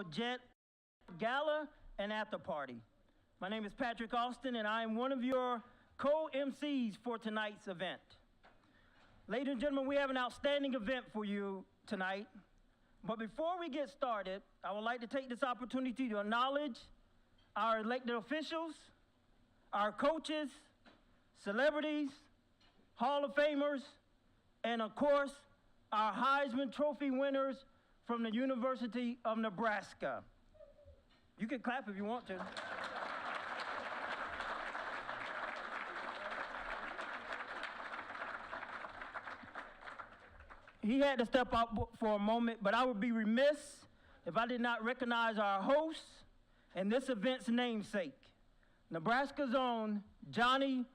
Jet Gala and After Party. My name is Patrick Austin, and I am one of your co-MCs for tonight's event. Ladies and gentlemen, we have an outstanding event for you tonight. But before we get started, I would like to take this opportunity to acknowledge our elected officials, our coaches, celebrities, Hall of Famers, and of course, our Heisman Trophy winners from the University of Nebraska. You can clap if you want to. He had to step out for a moment, but I would be remiss if I did not recognize our host and this event's namesake, Nebraska's own Johnny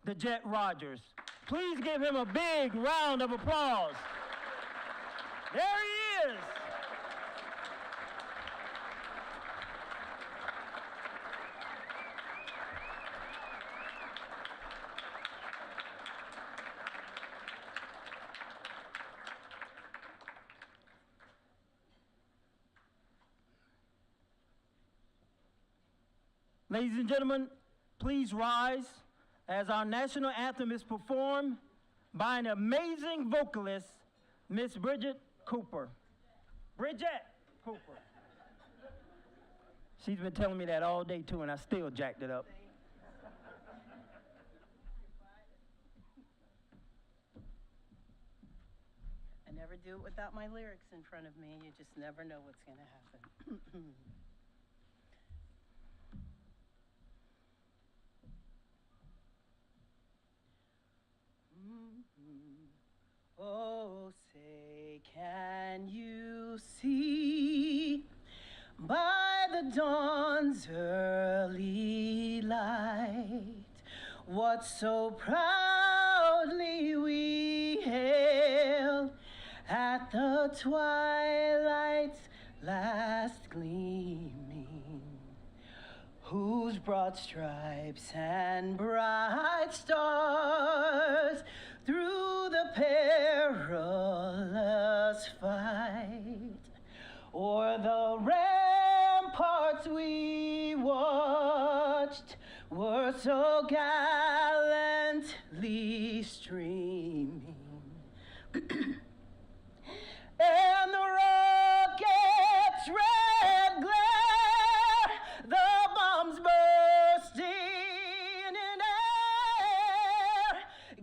the Jet Rogers. Please give him a big round of applause. There he is. Ladies and gentlemen, please rise as our national anthem is performed by an amazing vocalist, Miss Bridget Cooper. Bridget Cooper. She's been telling me that all day too, and I still jacked it up. I never do it without my lyrics in front of me. You just never know what's going to happen. Oh, say, can you see by the dawn's early light what so proudly we hailed at the twilight's last gleaming, whose broad stripes and bright stars through the perilous fight o'er the ramparts we watched were so gallantly streaming. And the rocket's red glare, the bombs bursting in air,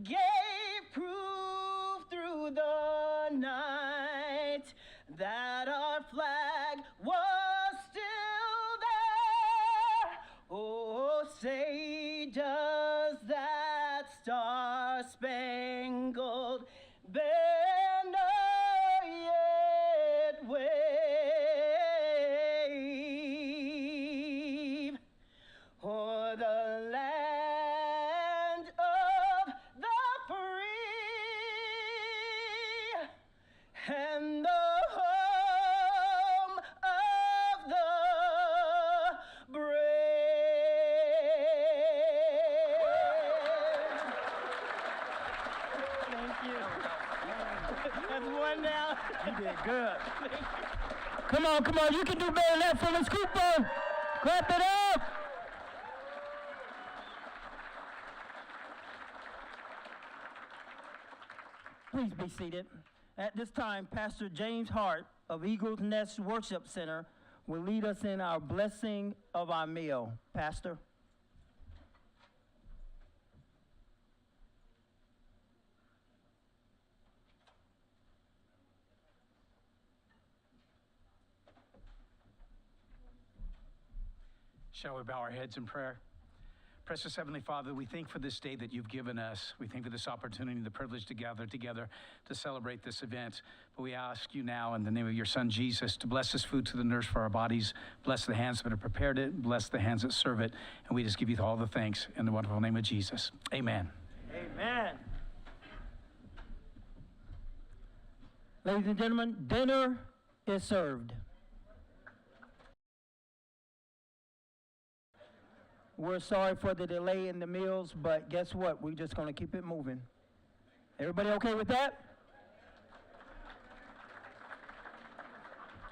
gave proof through the night that our flag was still there. Oh, say, does that star-spangled banner yet wave o'er the land of the free and the home of the brave. Thank you. That's one now. You did good. Come on, you can do better than that, Phyllis Cooper. Clap it up. Please be seated. At this time, Pastor James Hart of Eagles Nest Worship Center will lead us in our blessing of our meal. Pastor. Shall we bow our heads in prayer? Precious Heavenly Father, we thank for this day that you've given us. We thank for this opportunity and the privilege to gather together to celebrate this event. But we ask you now in the name of your Son, Jesus, to bless this food to the nurse for our bodies, bless the hands that have prepared it, bless the hands that serve it. And we just give you all the thanks in the wonderful name of Jesus. Amen. Amen. Ladies and gentlemen, dinner is served. We're sorry for the delay in the meals, but guess what? We're just going to keep it moving. Everybody okay with that?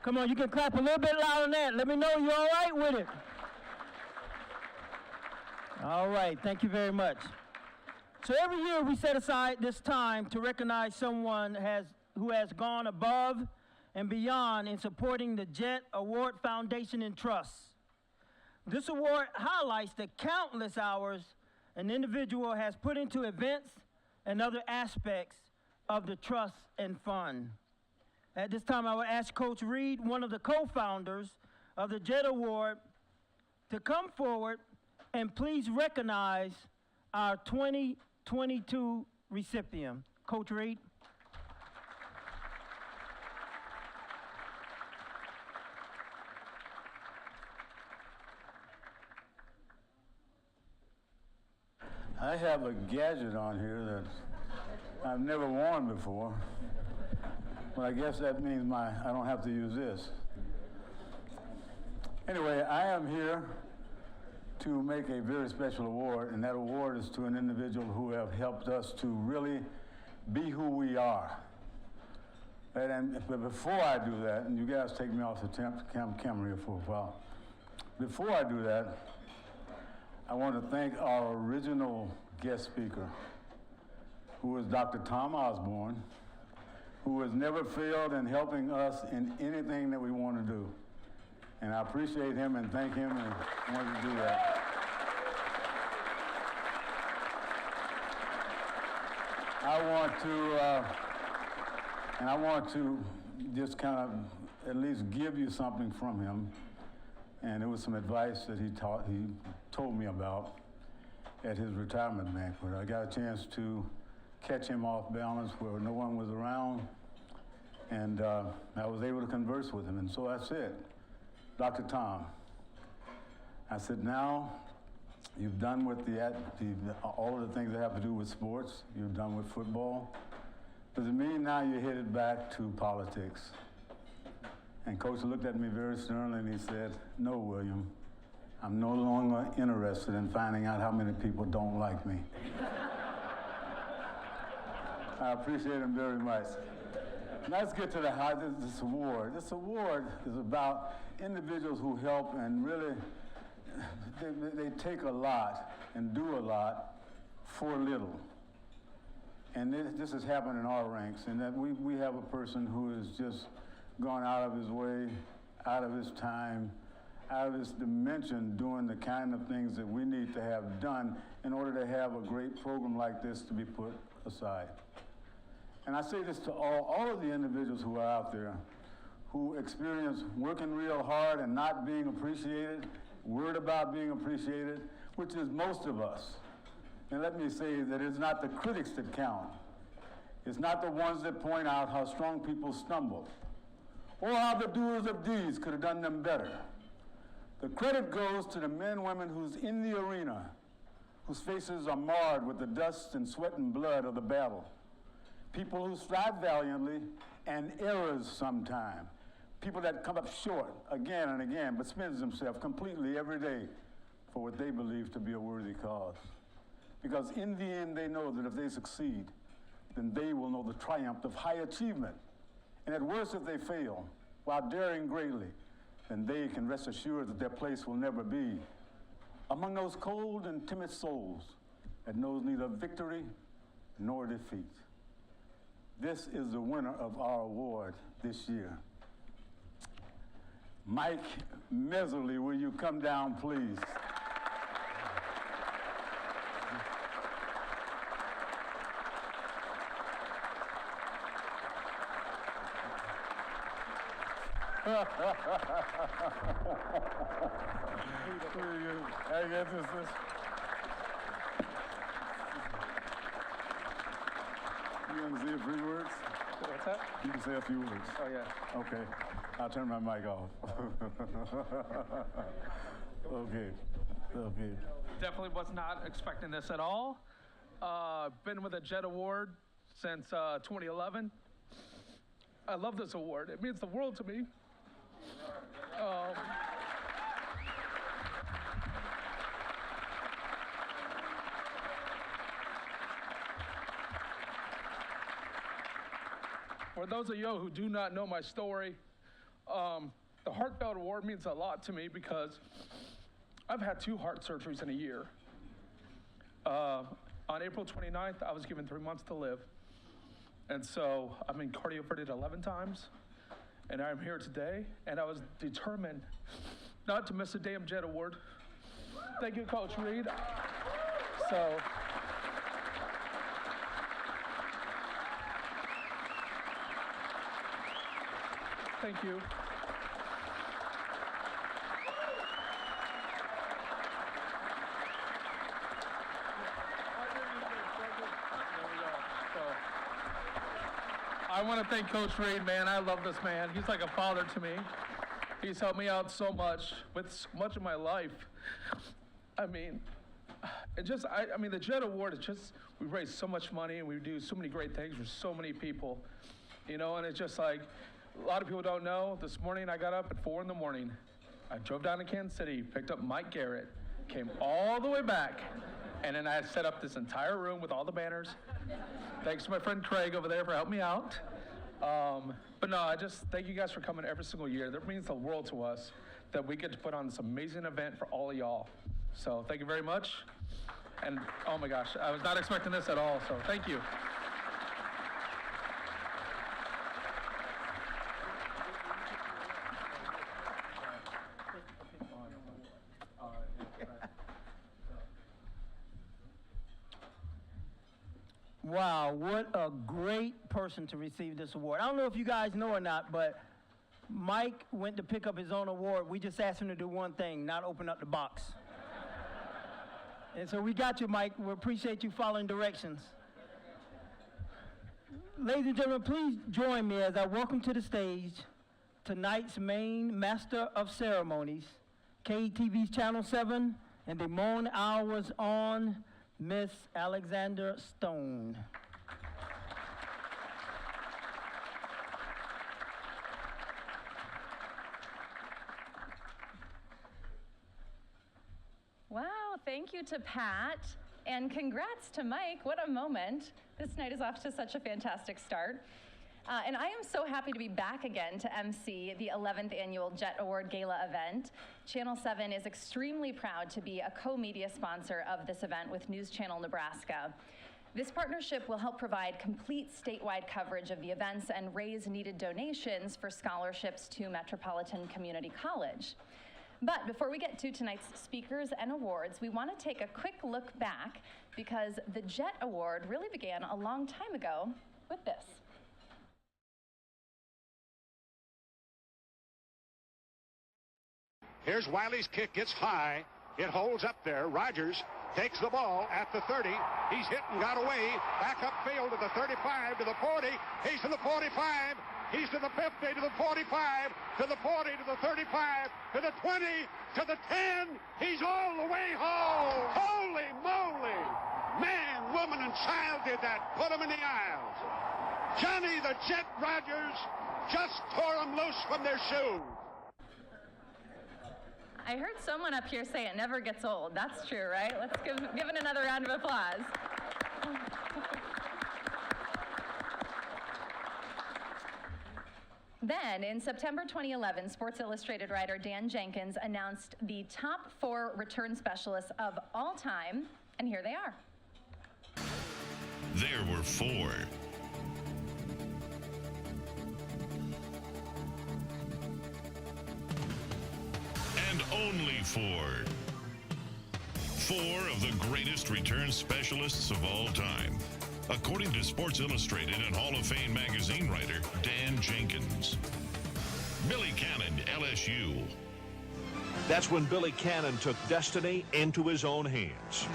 Come on, you can clap a little bit louder than that. Let me know you're all right with it. All right, thank you very much. So every year we set aside this time to recognize someone who has gone above and beyond in supporting the JET Award Foundation and Trust. This award highlights the countless hours an individual has put into events and other aspects of the trust and fund. At this time, I would ask Coach Reed, one of the co-founders of the JET Award, to come forward and please recognize our 2022 recipient. Coach Reed. I have a gadget on here that I've never worn before, but I guess that means I don't have to use this. Anyway, I am here to make a very special award, and that award is to an individual who have helped us to really be who we are. But before I do that, and you guys take me off the camera here for a while, before I do that, I want to thank our original guest speaker, who is Dr. Tom Osborne, who has never failed in helping us in anything that we want to do. And I appreciate him and thank him and want to do that. I want to just kind of at least give you something from him. And it was some advice that he told me about at his retirement banquet. I got a chance to catch him off balance where no one was around, and I was able to converse with him. And so I said, Dr. Tom, I said, now you've done with all of the things that have to do with sports. You've done with football. Does it mean now you're headed back to politics? And Coach looked at me very sternly and he said, no, William, I'm no longer interested in finding out how many people don't like me. I appreciate him very much. Let's get to this award. This award is about individuals who help and really, they take a lot and do a lot for little. And this has happened in our ranks, and that we have a person who has just gone out of his way, out of his time, out of his dimension, doing the kind of things that we need to have done in order to have a great program like this to be put aside. And I say this to all of the individuals who are out there who experience working real hard and not being appreciated, worried about being appreciated, which is most of us. And let me say that it's not the critics that count. It's not the ones that point out how strong people stumble, or how the doers of deeds could have done them better. The credit goes to the men and women who's in the arena, whose faces are marred with the dust and sweat and blood of the battle. People who strive valiantly and errors sometime. People that come up short again and again, but spends themselves completely every day for what they believe to be a worthy cause. Because in the end, they know that if they succeed, then they will know the triumph of high achievement. And at worst, if they fail, while daring greatly, then they can rest assured that their place will never be among those cold and timid souls that knows neither victory nor defeat. This is the winner of our award this year. Mike Meserly, will you come down, please? I guess this. You want to say a few words? What's that? You can say a few words. Oh, yeah. Okay. I'll turn my mic off. Okay. Definitely was not expecting this at all. Been with the JET Award since 2011. I love this award. It means the world to me. For those of you who do not know my story, The Heart Belt Award means a lot to me because I've had 2 heart surgeries in a year. On April 29th, I was given 3 months to live. And so I've been cardioverted 11 times, and I'm here today, and I was determined not to miss a damn Jet Award. Thank you, Coach Reed. So, thank you. I want to thank Coach Reed, man. I love this man. He's like a father to me. He's helped me out so much with so much of my life. I mean, the Jet Award is just, we raise so much money and we do so many great things for so many people, you know, and it's just like, a lot of people don't know, this morning I got up at 4 in the morning. I drove down to Kansas City, picked up Mike Garrett, came all the way back, and then I set up this entire room with all the banners. Thanks to my friend Craig over there for helping me out. But no, I just thank you guys for coming every single year. That means the world to us that we get to put on this amazing event for all of y'all. So thank you very much. And oh my gosh, I was not expecting this at all, so thank you. Wow, what a great person to receive this award. I don't know if you guys know or not, but Mike went to pick up his own award. We just asked him to do one thing, not open up the box. And so we got you, Mike. We appreciate you following directions. Ladies and gentlemen, please join me as I welcome to the stage tonight's main master of ceremonies, KTV's Channel 7, and the Moan Hours on, Miss Alexander Stone. Wow, thank you to Pat, and congrats to Mike. What a moment. This night is off to such a fantastic start. And I am so happy to be back again to MC the 11th Annual Jet Award Gala event. Channel 7 is extremely proud to be a co-media sponsor of this event with News Channel Nebraska. This partnership will help provide complete statewide coverage of the events and raise needed donations for scholarships to Metropolitan Community College. But before we get to tonight's speakers and awards, we want to take a quick look back because the Jet Award really began a long time ago with this. Here's Wiley's kick, gets high. It holds up there. Rogers takes the ball at the 30. He's hit and got away. Back upfield to the 35, to the 40. He's to the 45. He's to the 50, to the 45, to the 40, to the 35, to the 20, to the 10. He's all the way home. Holy moly. Man, woman, and child did that. Put him in the aisles. Johnny the Jet Rogers just tore them loose from their shoes. I heard someone up here say it never gets old. That's true, right? Let's give it another round of applause. Then, in September 2011, Sports Illustrated writer Dan Jenkins announced the top 4 return specialists of all time, and here they are. There were 4. And only 4. 4 of the greatest return specialists of all time, according to Sports Illustrated and Hall of Fame magazine writer Dan Jenkins. Billy Cannon, LSU. That's when Billy Cannon took destiny into his own hands.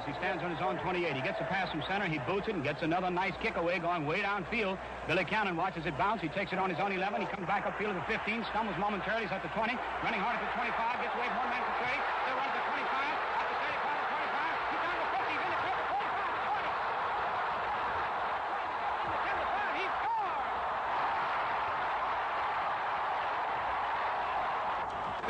He stands on his own 28. He gets a pass from center. He boots it and gets another nice kick away going way downfield. Billy Cannon watches it bounce. He takes it on his own 11. He comes back upfield to the 15, stumbles momentarily. He's at the 20, running hard at the 25, gets away from one man for 30. Still runs the 25, at the 35 to 25. He's down to 50. He's in the 40, 45, 20. In the 10 to 5, he scores!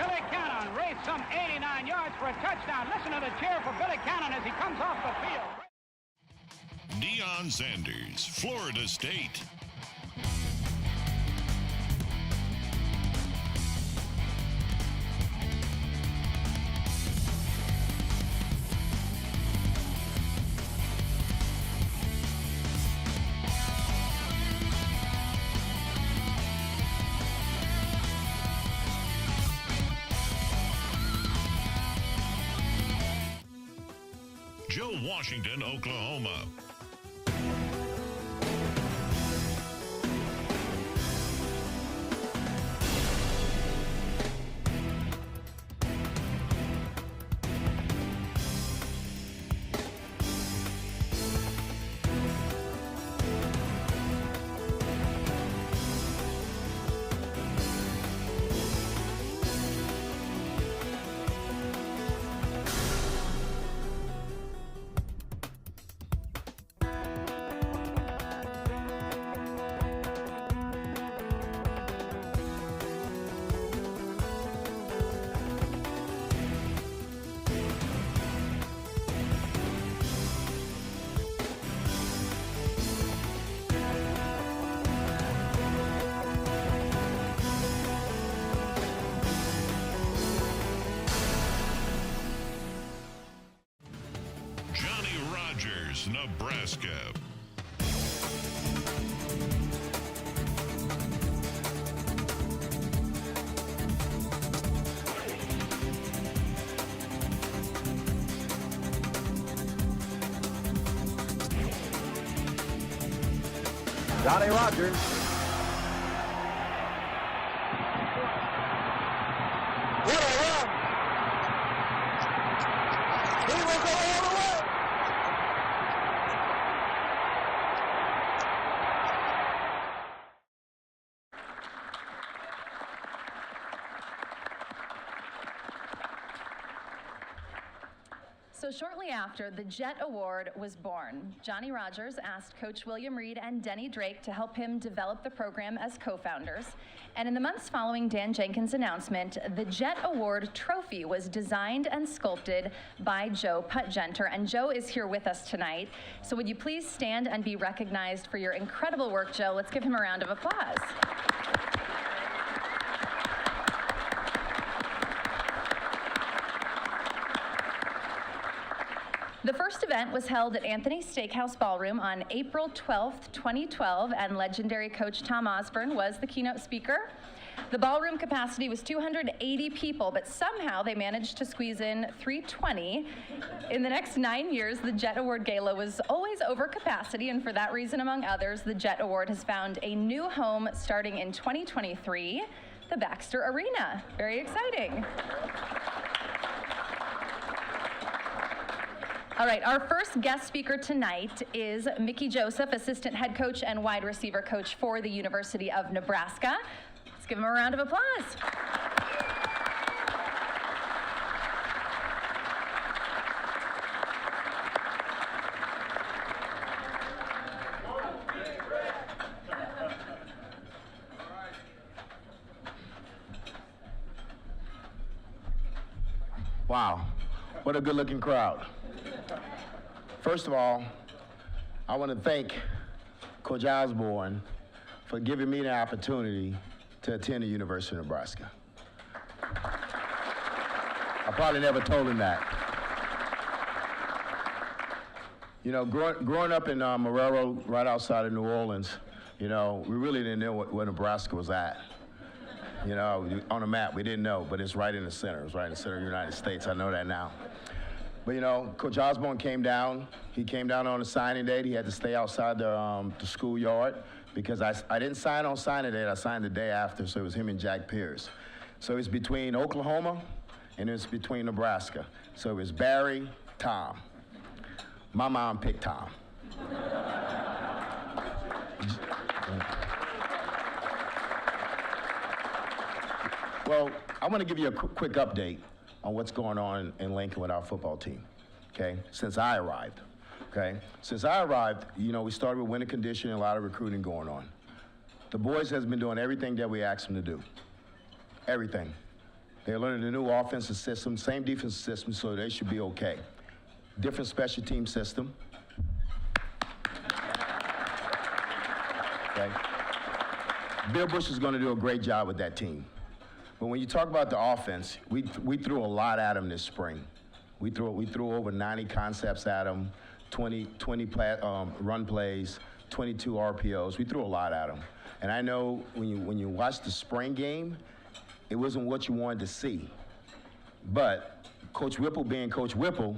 Billy Cannon raced some 89 yards for a touchdown. Listen to the cheer for Billy Cannon as he comes off the field. Deion Sanders, Florida State. Joe Washington, Oklahoma. Nebraska. Johnny Rogers. What a run! He will go all the way! So shortly after the Jet Award was born, Johnny Rogers asked Coach William Reed and Denny Drake to help him develop the program as co-founders. And in the months following Dan Jenkins' announcement, the Jet Award trophy was designed and sculpted by Joe Puttgenter. And Joe is here with us tonight. So would you please stand and be recognized for your incredible work, Joe? Let's give him a round of applause. The first event was held at Anthony's Steakhouse Ballroom on April 12th, 2012, and legendary coach Tom Osborne was the keynote speaker. The ballroom capacity was 280 people, but somehow they managed to squeeze in 320. In the next 9 years, the Jet Award Gala was always over capacity, and for that reason, among others, the Jet Award has found a new home starting in 2023, the Baxter Arena. Very exciting. All right, our first guest speaker tonight is Mickey Joseph, assistant head coach and wide receiver coach for the University of Nebraska. Let's give him a round of applause. Wow, what a good-looking crowd. First of all, I want to thank Coach Osborne for giving me the opportunity to attend the University of Nebraska. I probably never told him that. You know, growing up in Marrero, right outside of New Orleans, you know, we really didn't know where Nebraska was at. You know, on a map, we didn't know, but it's right in the center. It's right in the center of the United States. I know that now. But, you know, Coach Osborne came down. He came down on a signing date. He had to stay outside the schoolyard because I didn't sign on signing day. I signed the day after, so it was him and Jack Pierce. So it's between Oklahoma and it's between Nebraska. So it was Barry, Tom. My mom picked Tom. Well, I want to give you a quick update on what's going on in Lincoln with our football team, okay, since I arrived, okay? Since I arrived, you know, we started with winter conditioning, a lot of recruiting going on. The boys has been doing everything that we asked them to do, everything. They're learning the new offensive system, same defensive system, so they should be okay. Different special team system. Okay? Bill Bush is going to do a great job with that team. But when you talk about the offense, we threw a lot at them this spring. We threw over 90 concepts at them, 20 run plays, 22 RPOs. We threw a lot at them. And I know when you watch the spring game, it wasn't what you wanted to see. But Coach Whipple being Coach Whipple,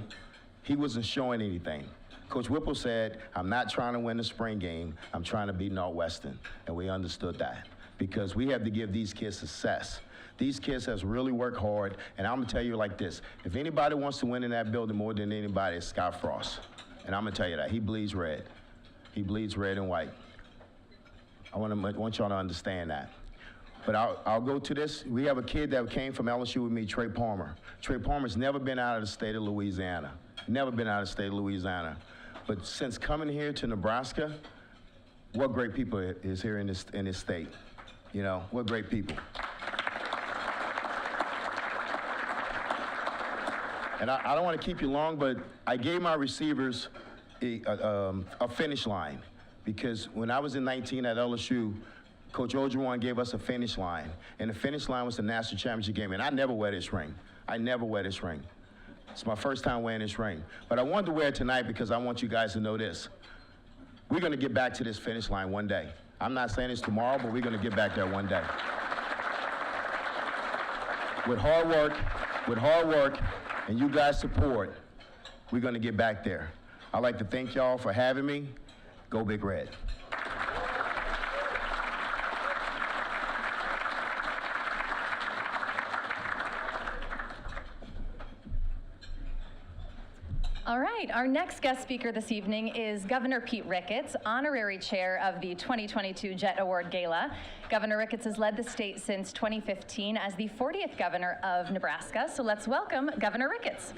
he wasn't showing anything. Coach Whipple said, I'm not trying to win the spring game, I'm trying to beat Northwestern. And we understood that because we have to give these kids success. These kids has really worked hard, and I'm gonna tell you like this, if anybody wants to win in that building more than anybody, it's Scott Frost. And I'm gonna tell you that, he bleeds red. He bleeds red and white. I want y'all to understand that. But I'll go to this. We have a kid that came from LSU with me, Trey Palmer. Trey Palmer's never been out of the state of Louisiana. Never been out of the state of Louisiana. But since coming here to Nebraska, what great people is here in this state. You know, what great people. And I don't want to keep you long, but I gave my receivers a finish line because when I was in 19 at LSU, Coach Ojuwan gave us a finish line, and the finish line was the national championship game, and I never wear this ring. I never wear this ring. It's my first time wearing this ring. But I wanted to wear it tonight because I want you guys to know this. We're going to get back to this finish line one day. I'm not saying it's tomorrow, but we're going to get back there one day. With hard work, and you guys' support, we're going to get back there. I'd like to thank y'all for having me. Go Big Red. All right, our next guest speaker this evening is Governor Pete Ricketts, honorary chair of the 2022 Jet Award Gala. Governor Ricketts has led the state since 2015 as the 40th governor of Nebraska. So let's welcome Governor Ricketts.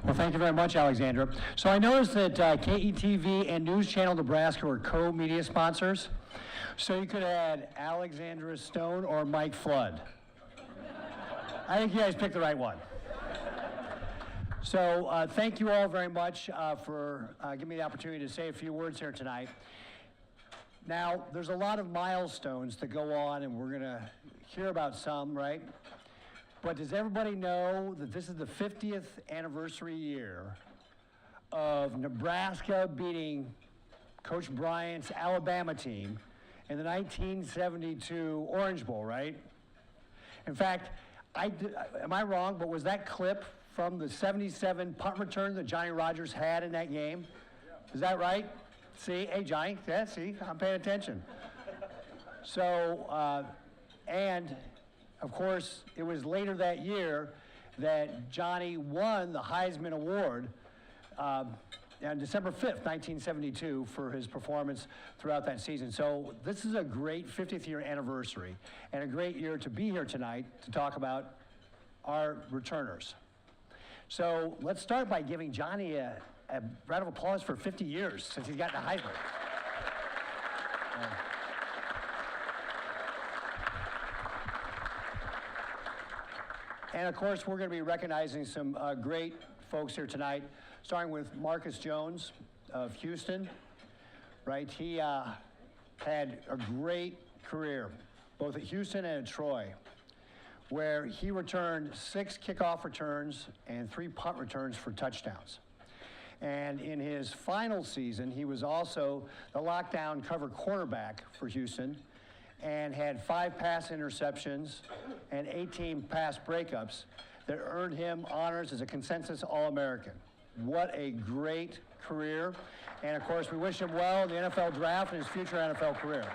Well, thank you very much, Alexandra. So I noticed that KETV and News Channel Nebraska were co-media sponsors. So you could have had Alexandra Stone or Mike Flood. I think you guys picked the right one. So thank you all very much for giving me the opportunity to say a few words here tonight. Now, there's a lot of milestones to go on, and we're going to hear about some, right? But does everybody know that this is the 50th anniversary year of Nebraska beating Coach Bryant's Alabama team in the 1972 Orange Bowl, right? In fact, am I wrong, but was that clip from the 77 punt return that Johnny Rodgers had in that game? Is that right? See, hey Johnny, yeah, see, I'm paying attention. So, and of course, it was later that year that Johnny won the Heisman Award on December 5th, 1972, for his performance throughout that season. So this is a great 50th year anniversary and a great year to be here tonight to talk about our returners. So let's start by giving Johnny a round of applause for 50 years since he's gotten a Heisman. And of course, we're going to be recognizing some great folks here tonight, starting with Marcus Jones of Houston, right? He had a great career, both at Houston and at Troy, where he returned 6 kickoff returns and 3 punt returns for touchdowns. And in his final season, he was also the lockdown cover cornerback for Houston, and had 5 pass interceptions and 18 pass breakups that earned him honors as a consensus All-American. What a great career. And of course, we wish him well in the NFL draft and his future NFL career.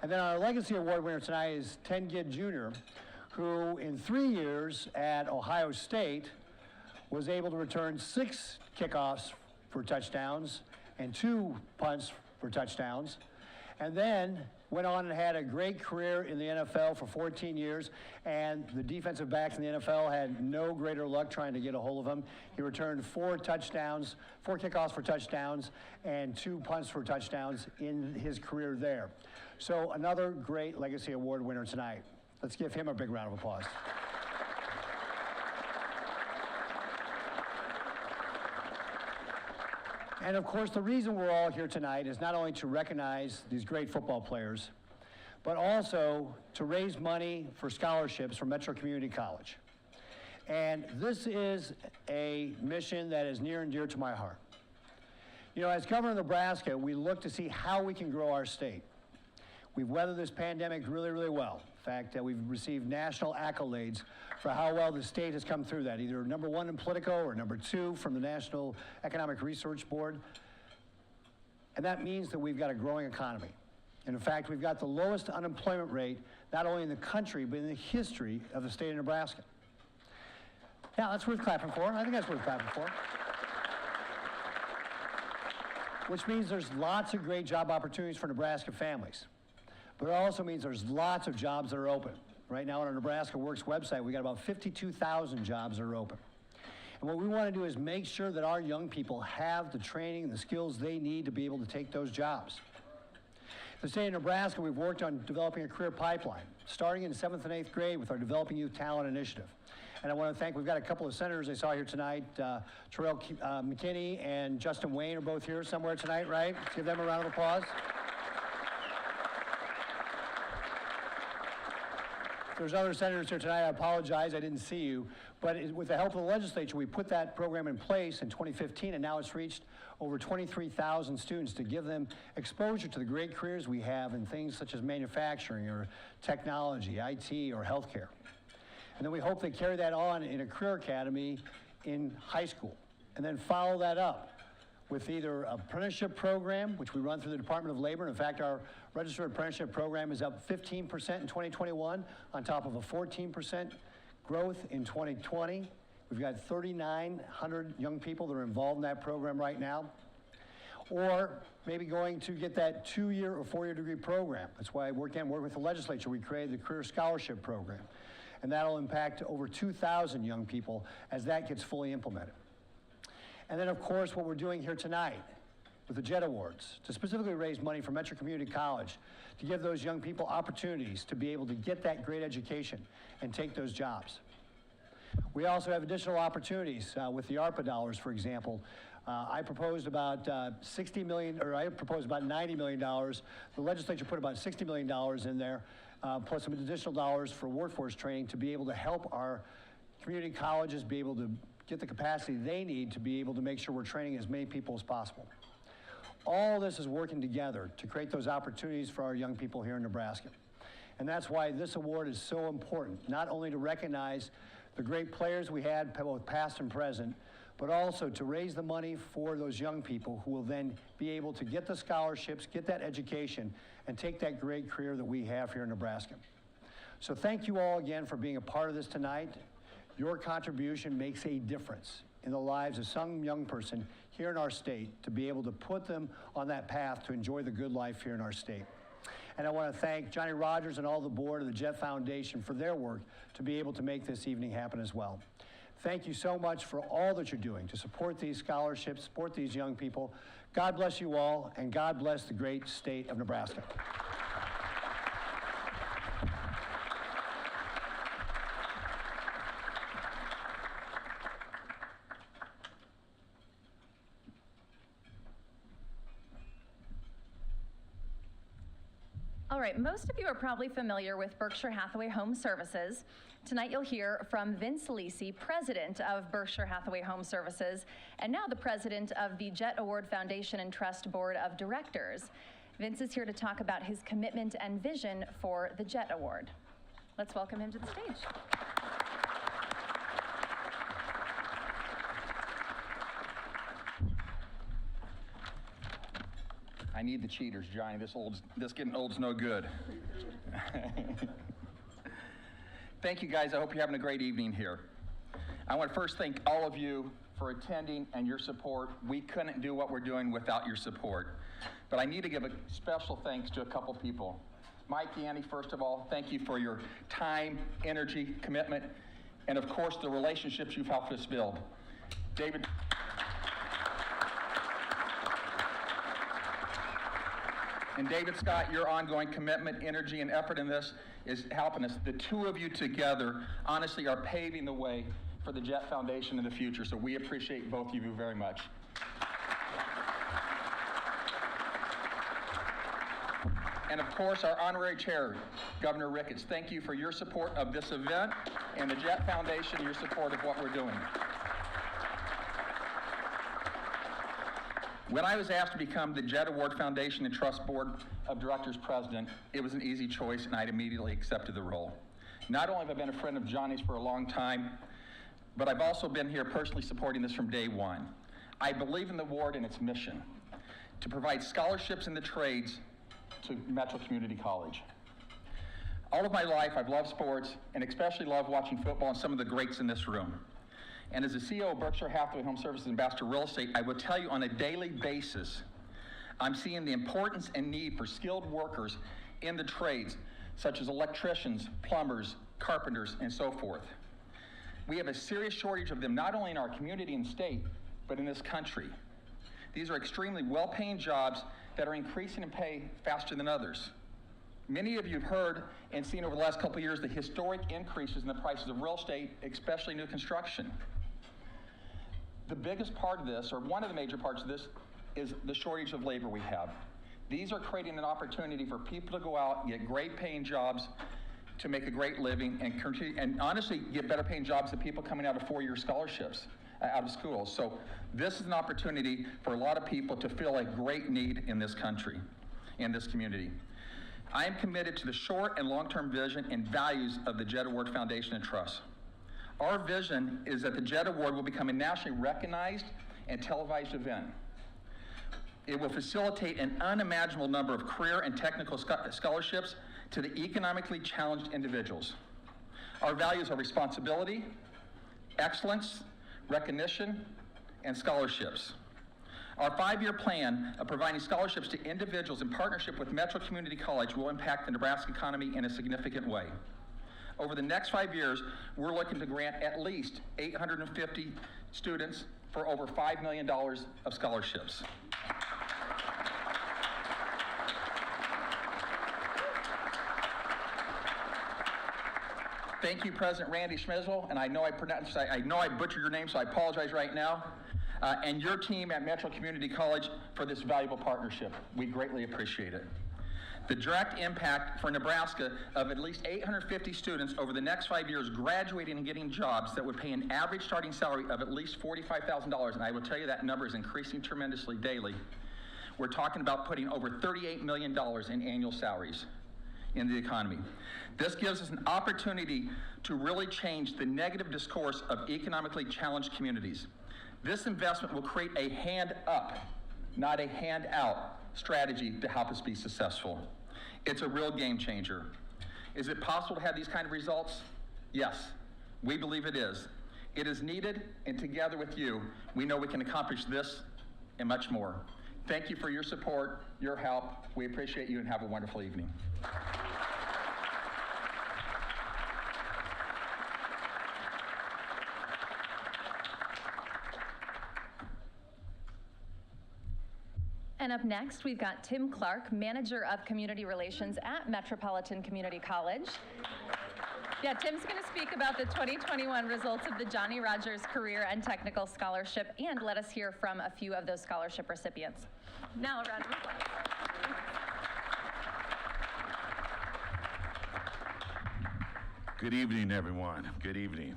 And then our Legacy Award winner tonight is Ted Gidd Jr., who in 3 years at Ohio State was able to return 6 kickoffs for touchdowns and 2 punts for touchdowns, and then went on and had a great career in the NFL for 14 years, and the defensive backs in the NFL had no greater luck trying to get a hold of him. He returned 4 touchdowns, 4 kickoffs for touchdowns, and 2 punts for touchdowns in his career there. So another great Legacy Award winner tonight. Let's give him a big round of applause. And of course, the reason we're all here tonight is not only to recognize these great football players, but also to raise money for scholarships for Metro Community College. And this is a mission that is near and dear to my heart. You know, as governor of Nebraska, we look to see how we can grow our state. We've weathered this pandemic really, really well. In fact, we've received national accolades for how well the state has come through that, either #1 in Politico or #2 from the National Economic Research Board. And that means that we've got a growing economy. And in fact, we've got the lowest unemployment rate, not only in the country, but in the history of the state of Nebraska. Yeah, that's worth clapping for. I think that's worth clapping for. Which means there's lots of great job opportunities for Nebraska families. But it also means there's lots of jobs that are open. Right now on our Nebraska Works website, we got about 52,000 jobs that are open. And what we want to do is make sure that our young people have the training and the skills they need to be able to take those jobs. In the state of Nebraska, we've worked on developing a career pipeline, starting in 7th and 8th grade with our Developing Youth Talent Initiative. And I want to thank, we've got a couple of senators I saw here tonight. Terrell McKinney and Justin Wayne are both here somewhere tonight, right? Let's give them a round of applause. If there's other senators here tonight, I apologize, I didn't see you. But with the help of the legislature, we put that program in place in 2015, and now it's reached over 23,000 students to give them exposure to the great careers we have in things such as manufacturing or technology, IT, or healthcare. And then we hope they carry that on in a career academy in high school, and then follow that up with either an apprenticeship program, which we run through the Department of Labor. In fact, our registered apprenticeship program is up 15% in 2021, on top of a 14% growth in 2020. We've got 3,900 young people that are involved in that program right now. Or maybe going to get that 2-year or 4-year degree program. That's why I work with the legislature. We created the Career Scholarship Program. And that'll impact over 2,000 young people as that gets fully implemented. And then, of course, what we're doing here tonight with the JET Awards to specifically raise money for Metro Community College to give those young people opportunities to be able to get that great education and take those jobs. We also have additional opportunities with the ARPA dollars, for example. I proposed about $90 million. The legislature put about $60 million in there, plus some additional dollars for workforce training to be able to help our community colleges be able to get the capacity they need to be able to make sure we're training as many people as possible. All this is working together to create those opportunities for our young people here in Nebraska. And that's why this award is so important, not only to recognize the great players we had, both past and present, but also to raise the money for those young people who will then be able to get the scholarships, get that education, and take that great career that we have here in Nebraska. So thank you all again for being a part of this tonight. Your contribution makes a difference in the lives of some young person here in our state to be able to put them on that path to enjoy the good life here in our state. And I want to thank Johnny Rogers and all the board of the JET Foundation for their work to be able to make this evening happen as well. Thank you so much for all that you're doing to support these scholarships, support these young people. God bless you all, and God bless the great state of Nebraska. All right, most of you are probably familiar with Berkshire Hathaway Home Services. Tonight you'll hear from Vince Lisi, president of Berkshire Hathaway Home Services, and now the president of the JET Award Foundation and Trust Board of Directors. Vince is here to talk about his commitment and vision for the JET Award. Let's welcome him to the stage. I need the cheaters, Johnny. This getting old's no good. Thank you, guys. I hope you're having a great evening here. I want to first thank all of you for attending and your support. We couldn't do what we're doing without your support. But I need to give a special thanks to a couple people. Mike, Annie, first of all, thank you for your time, energy, commitment, and of course the relationships you've helped us build. David. And David Scott, your ongoing commitment, energy, and effort in this is helping us. The two of you together, honestly, are paving the way for the JET Foundation in the future, so we appreciate both of you very much. And of course, our honorary chair, Governor Ricketts. Thank you for your support of this event and the Jet Foundation, your support of what we're doing. When I was asked to become the Jet Award Foundation and Trust Board of Directors president, it was an easy choice, and I immediately accepted the role. Not only have I been a friend of Johnny's for a long time, but I've also been here personally supporting this from day one. I believe in the award and its mission to provide scholarships in the trades to Metro Community College. All of my life, I've loved sports, and especially loved watching football and some of the greats in this room. And as the CEO of Berkshire Hathaway Home Services Ambassador Real Estate, I will tell you on a daily basis, I'm seeing the importance and need for skilled workers in the trades, such as electricians, plumbers, carpenters, and so forth. We have a serious shortage of them, not only in our community and state, but in this country. These are extremely well-paying jobs that are increasing in pay faster than others. Many of you have heard and seen over the last couple of years the historic increases in the prices of real estate, especially new construction. The biggest part of this, or one of the major parts of this, is the shortage of labor we have. These are creating an opportunity for people to go out and get great paying jobs to make a great living and honestly get better paying jobs than people coming out of four-year scholarships out of school. So this is an opportunity for a lot of people to fill a great need in this country, in this community. I am committed to the short and long-term vision and values of the Jet Award Foundation and Trust. Our vision is that the Jet Award will become a nationally recognized and televised event. It will facilitate an unimaginable number of career and technical scholarships to the economically challenged individuals. Our values are responsibility, excellence, recognition, and scholarships. Our 5-year plan of providing scholarships to individuals in partnership with Metro Community College will impact the Nebraska economy in a significant way. Over the next 5 years, we're looking to grant at least 850 students for over $5 million of scholarships. Thank you, President Randy Schmisel, and I know I butchered your name, so I apologize right now, and your team at Metro Community College for this valuable partnership. We greatly appreciate it. The direct impact for Nebraska of at least 850 students over the next 5 years graduating and getting jobs that would pay an average starting salary of at least $45,000, and I will tell you that number is increasing tremendously daily. We're talking about putting over $38 million in annual salaries in the economy. This gives us an opportunity to really change the negative discourse of economically challenged communities. This investment will create a hand up, not a hand out strategy to help us be successful. It's a real game changer. Is it possible to have these kind of results? Yes, we believe it is. It is needed, and together with you, we know we can accomplish this and much more. Thank you for your support, your help. We appreciate you, and have a wonderful evening. And up next, we've got Tim Clark, Manager of Community Relations at Metropolitan Community College. Yeah, Tim's going to speak about the 2021 results of the Johnny Rogers Career and Technical Scholarship and let us hear from a few of those scholarship recipients. Now, a round of applause. Good evening, everyone. Good evening.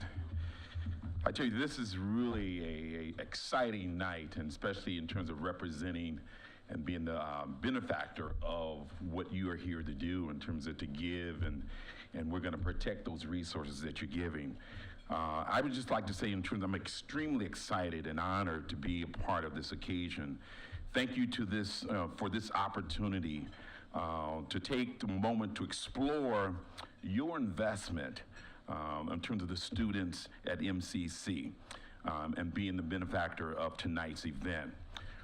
I tell you, this is really an exciting night, and especially in terms of representing and being the benefactor of what you are here to do in terms of to give, and we're going to protect those resources that you're giving. I would just like to say in terms, I'm extremely excited and honored to be a part of this occasion. Thank you to this for this opportunity to take the moment to explore your investment in terms of the students at MCC and being the benefactor of tonight's event.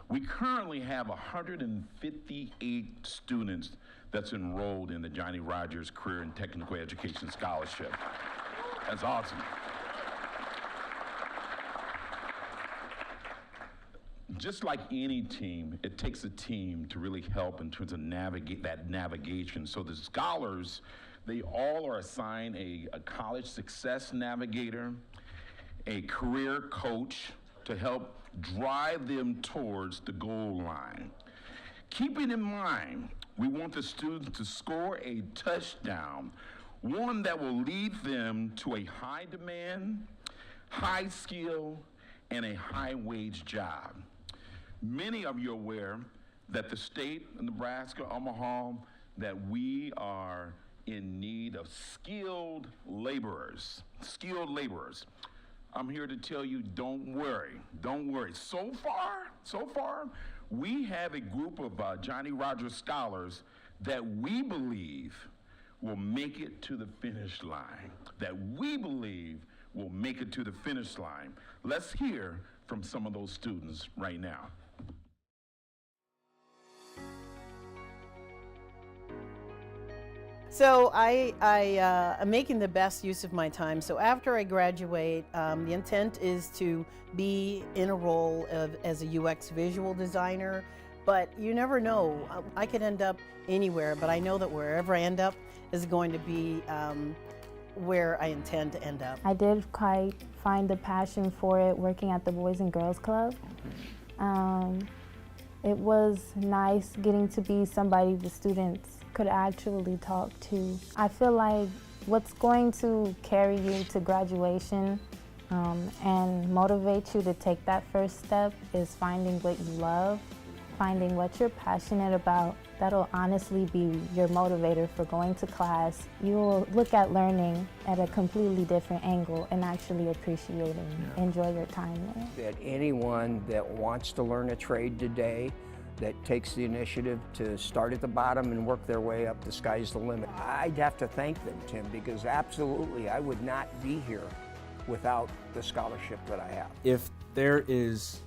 We currently have 158 students that's enrolled in the Johnny Rogers Career and Technical Education Scholarship. That's awesome. Just like any team, it takes a team to really help in terms of navigation. So the scholars, they all are assigned a college success navigator, a career coach to help drive them towards the goal line. Keeping in mind, we want the students to score a touchdown, one that will lead them to a high demand, high skill, and a high wage job. Many of you are aware that the state of Nebraska, Omaha, that we are in need of skilled laborers. I'm here to tell you, don't worry. So far, we have a group of Johnny Rogers scholars that we believe will make it to the finish line. Let's hear from some of those students right now. So I'm making the best use of my time. So after I graduate, the intent is to be in a role as a UX visual designer, but you never know. I could end up anywhere, but I know that wherever I end up is going to be where I intend to end up. I did quite find a passion for it working at the Boys and Girls Club. It was nice getting to be somebody the students could actually talk to. I feel like what's going to carry you to graduation and motivate you to take that first step is finding what you love, finding what you're passionate about. That'll honestly be your motivator for going to class. You will look at learning at a completely different angle and actually appreciate and enjoy your time there. That anyone that wants to learn a trade today, that takes the initiative to start at the bottom and work their way up, the sky's the limit. I'd have to thank them, Tim, because absolutely I would not be here without the scholarship that I have. If there is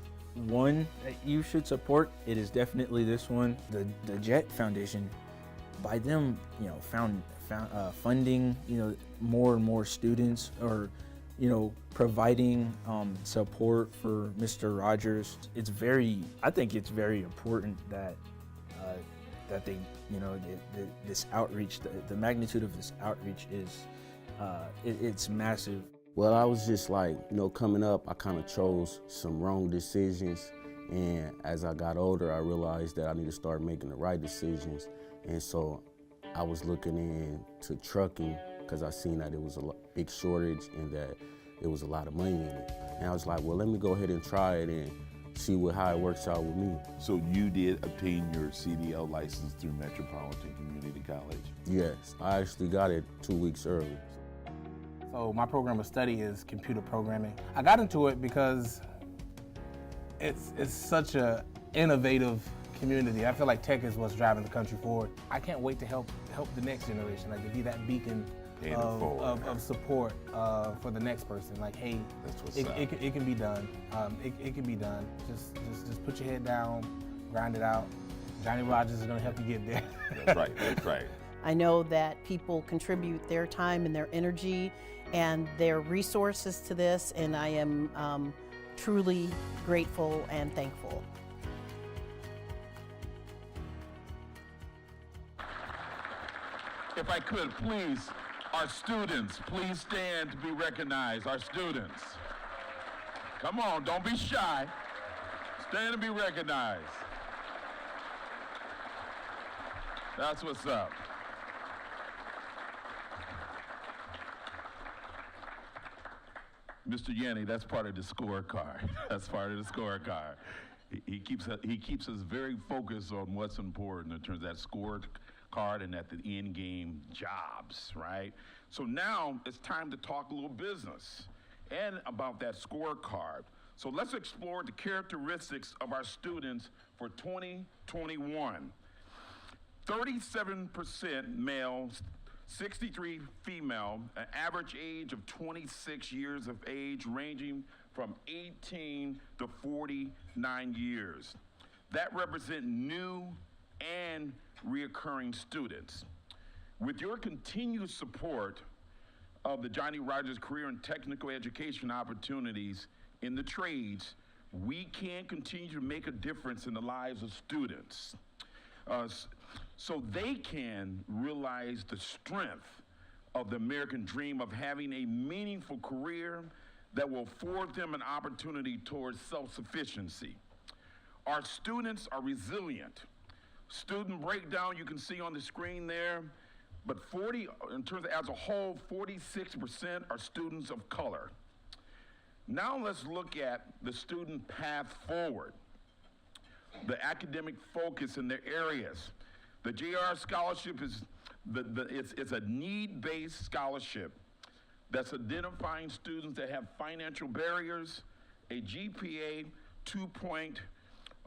one that you should support, it is definitely this one, the Jet Foundation. By them, funding, more and more students, or providing support for Mr. Rogers. I think it's very important that they, this outreach, the magnitude of this outreach is, it's massive. Well, I was just like, coming up, I kind of chose some wrong decisions. And as I got older, I realized that I need to start making the right decisions. And so I was looking into trucking because I seen that it was a big shortage and that it was a lot of money in it. And I was like, well, let me go ahead and try it and see how it works out with me. So you did obtain your CDL license through Metropolitan Community College? Yes, I actually got it 2 weeks early. So my program of study is computer programming. I got into it because it's such an innovative community. I feel like tech is what's driving the country forward. I can't wait to help the next generation, like to be that beacon of support for the next person. Like, hey, it can be done. It can be done. Just put your head down, grind it out. Johnny Rogers is gonna help you get there. That's right. I know that people contribute their time and their energy and their resources to this, and I am truly grateful and thankful. If I could, please, our students, please stand to be recognized. Our students. Come on, don't be shy. Stand to be recognized. That's what's up. Mr. Yanni, that's part of the scorecard. That's part of the scorecard. He keeps us very focused on what's important in terms of that scorecard and at the end game jobs, right? So now it's time to talk a little business and about that scorecard. So let's explore the characteristics of our students for 2021. 37% male, 63 female, an average age of 26 years of age, ranging from 18 to 49 years. That represent new and reoccurring students. With your continued support of the Johnny Rogers Career and Technical Education opportunities in the trades, we can continue to make a difference in the lives of students. So they can realize the strength of the American dream of having a meaningful career that will afford them an opportunity towards self-sufficiency. Our students are resilient, Student breakdown you can see on the screen there, but in terms of as a whole, 46% are students of color. Now let's look at the student path forward, the academic focus in their areas. The JR scholarship is it's a need-based scholarship that's identifying students that have financial barriers, a GPA 2.0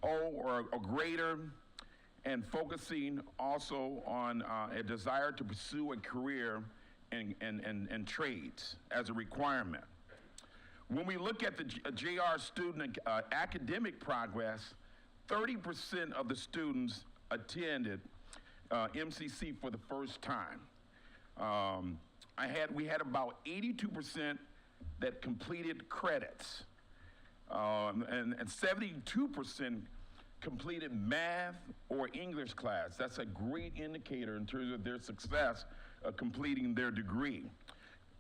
or greater, and focusing also on a desire to pursue a career in trades as a requirement. When we look at the JR student academic progress, 30% of the students attended MCC for the first time. We had about 82% that completed credits, and 72% completed math or English class. That's a great indicator in terms of their success of completing their degree.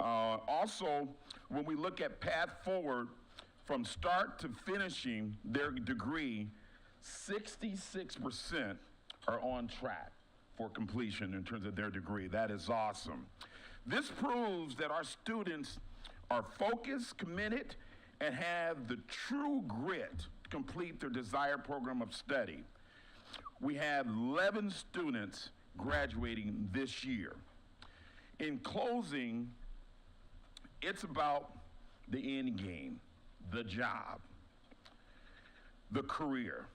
Also, when we look at path forward from start to finishing their degree, 66% are on track for completion in terms of their degree. That is awesome. This proves that our students are focused, committed, and have the true grit to complete their desired program of study. We have 11 students graduating this year. In closing, it's about the end game, the job, the career,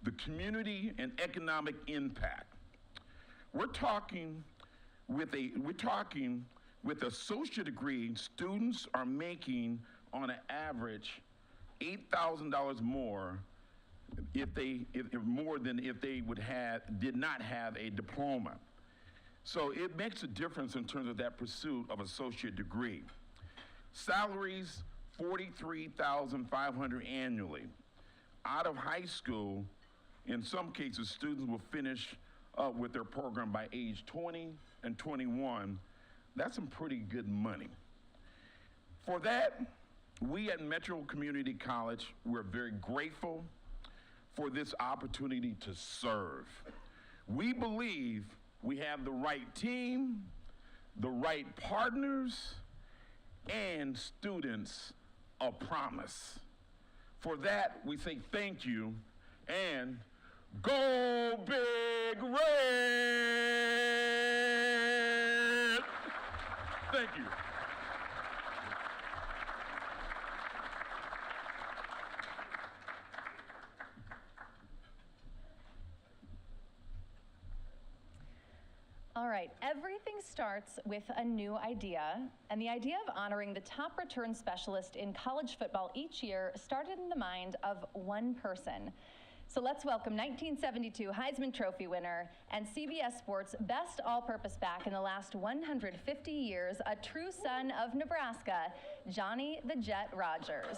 the community and economic impact. We're talking with associate degree, students are making on an average $8,000 more more than if they did not have a diploma. So it makes a difference in terms of that pursuit of associate degree. Salaries, $43,500 annually. Out of high school, in some cases, students will finish up with their program by age 20 and 21. That's some pretty good money. For that, we at Metro Community College, we're very grateful for this opportunity to serve. We believe we have the right team, the right partners, and students of promise. For that, we say thank you and go Big Red! Thank you. All right, everything starts with a new idea, and the idea of honoring the top return specialist in college football each year started in the mind of one person. So let's welcome 1972 Heisman Trophy winner and CBS Sports best all-purpose back in the last 150 years, a true son of Nebraska, Johnny the Jet Rodgers.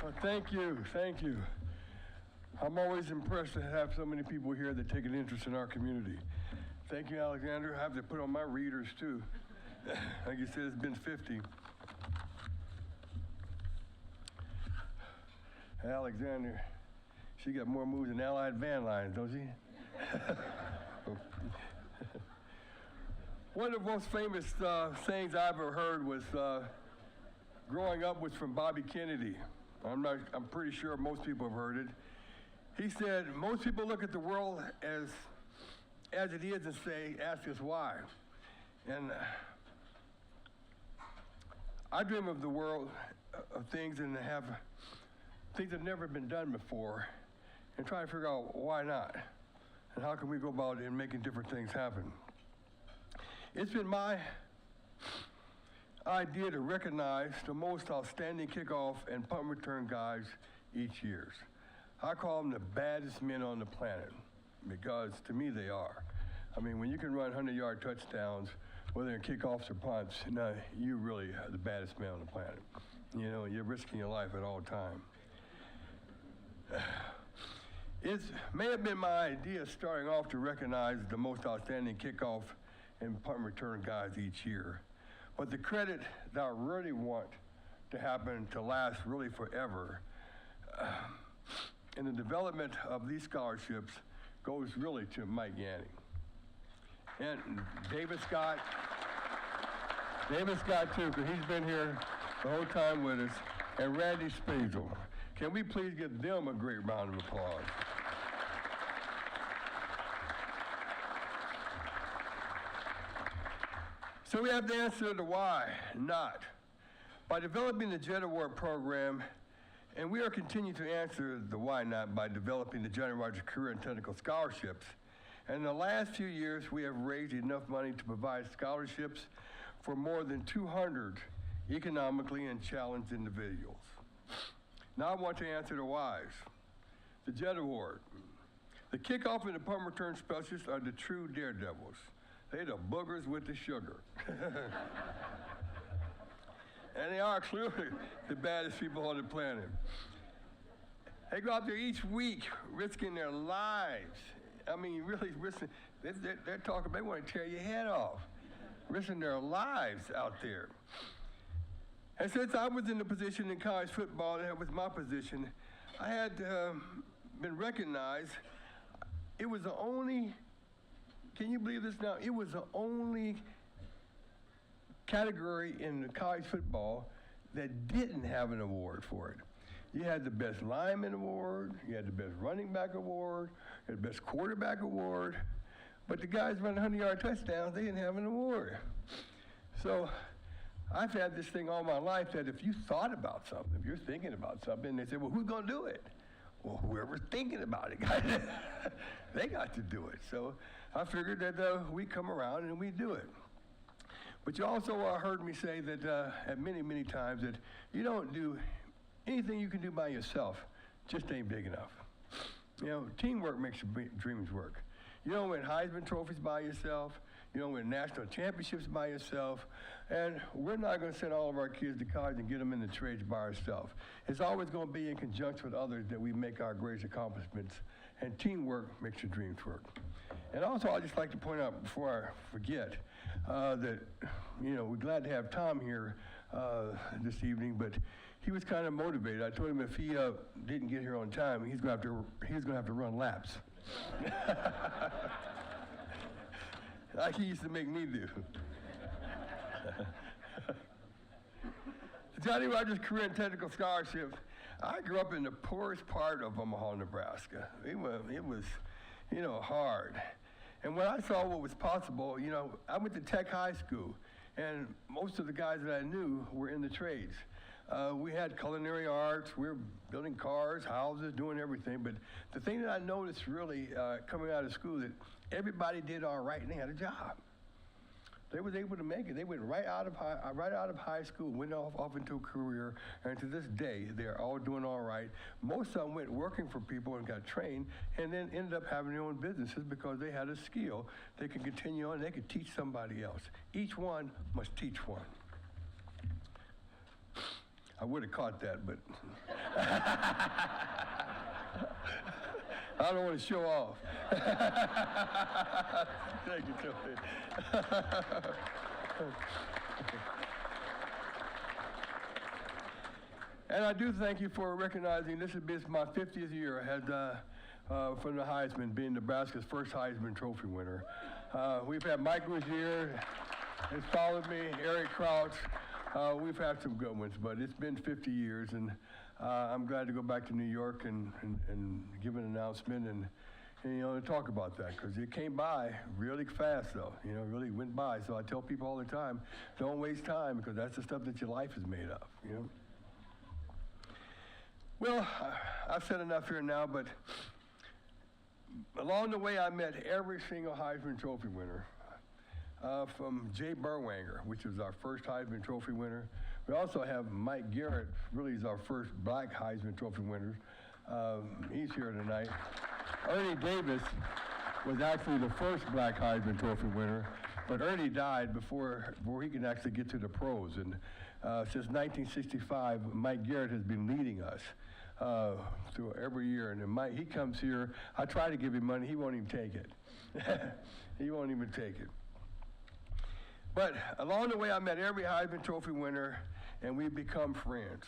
Well, thank you, thank you. I'm always impressed to have so many people here that take an interest in our community. Thank you, Alexander. I have to put on my readers too. Like you said, it's been 50. Alexander, she got more moves than Allied Van Lines, don't she? One of the most famous things I ever heard was growing up was from Bobby Kennedy. I'm pretty sure most people have heard it. He said, most people look at the world as it is and ask us why. And I dream of the world of things and have things that have never been done before and try to figure out why not and how can we go about it in making different things happen. It's been my idea to recognize the most outstanding kickoff and punt return guys each year. I call them the baddest men on the planet because to me they are. I mean, when you can run 100-yard touchdowns, whether in kickoffs or punts, no, you really are the baddest man on the planet. You know, you're risking your life at all time. It may have been my idea starting off to recognize the most outstanding kickoff and punt return guys each year. But the credit that I really want to happen to last really forever in the development of these scholarships goes really to Mike Yanning. And David Scott too, because he's been here the whole time with us, and Randy Spazel. Can we please give them a great round of applause? So we have to answer the why not. By developing the JET Award program, and we are continuing to answer the why not by developing the Johnny Rogers Career and Technical Scholarships. And in the last few years, we have raised enough money to provide scholarships for more than 200 economically and challenged individuals. Now I want to answer the whys. The JET Award. The kickoff and the punt return specialists are the true daredevils. They the boogers with the sugar. And they are clearly the baddest people on the planet. They go out there each week risking their lives. I mean, really risking, they're talking, they want to tear your head off. Risking their lives out there. And since I was in the position in college football, that was my position, I had been recognized. It was the only, can you believe this now? It was the only category in the college football that didn't have an award for it. You had the best lineman award, you had the best running back award, you had the best quarterback award, but the guys running 100-yard touchdowns, they didn't have an award. So I've had this thing all my life that if you thought about something, if you're thinking about something, they say, well, who's gonna do it? Well, whoever's thinking about it, they got to do it. So I figured that we come around and we do it. But you also heard me say that at many, many times that you don't do anything you can do by yourself, just ain't big enough. You know, teamwork makes your dreams work. You don't win Heisman trophies by yourself. You don't win national championships by yourself. And we're not going to send all of our kids to college and get them in the trades by ourselves. It's always going to be in conjunction with others that we make our greatest accomplishments. And teamwork makes your dreams work. And also, I'd just like to point out before I forget that, you know, we're glad to have Tom here this evening, but he was kind of motivated. I told him if he didn't get here on time, he's going to have to run laps. Like he used to make me do. The Johnny Rogers Career and Technical Scholarship. I grew up in the poorest part of Omaha, Nebraska. It was, you know, hard. And when I saw what was possible, you know, I went to Tech High School, and most of the guys that I knew were in the trades. We had culinary arts, we were building cars, houses, doing everything. But the thing that I noticed really coming out of school, that everybody did all right and they had a job. They was able to make it. They went right out of high school, went off into a career, and to this day, they're all doing all right. Most of them went working for people and got trained, and then ended up having their own businesses because they had a skill. They could continue on, they could teach somebody else. Each one must teach one. I would have caught that, but I don't want to show off. Thank you, Tony. And I do thank you for recognizing this is my 50th year as from the Heisman, being Nebraska's first Heisman Trophy winner. We've had Mike Rozier has followed me, Eric Crouch. We've had some good ones, but it's been 50 years, and I'm glad to go back to New York and give an announcement and you know, to talk about that, because it came by really fast, though. You know, really went by. So I tell people all the time, don't waste time, because that's the stuff that your life is made of, you know. Well, I've said enough here now, but along the way, I met every single Heisman Trophy winner. From Jay Burwanger, which was our first Heisman Trophy winner. We also have Mike Garrett, really is our first black Heisman Trophy winner. He's here tonight. Ernie Davis was actually the first black Heisman Trophy winner, but Ernie died before he could actually get to the pros. And since 1965, Mike Garrett has been leading us through every year. And Mike, he comes here, I try to give him money, he won't even take it. He won't even take it. But along the way, I met every Heisman Trophy winner, and we've become friends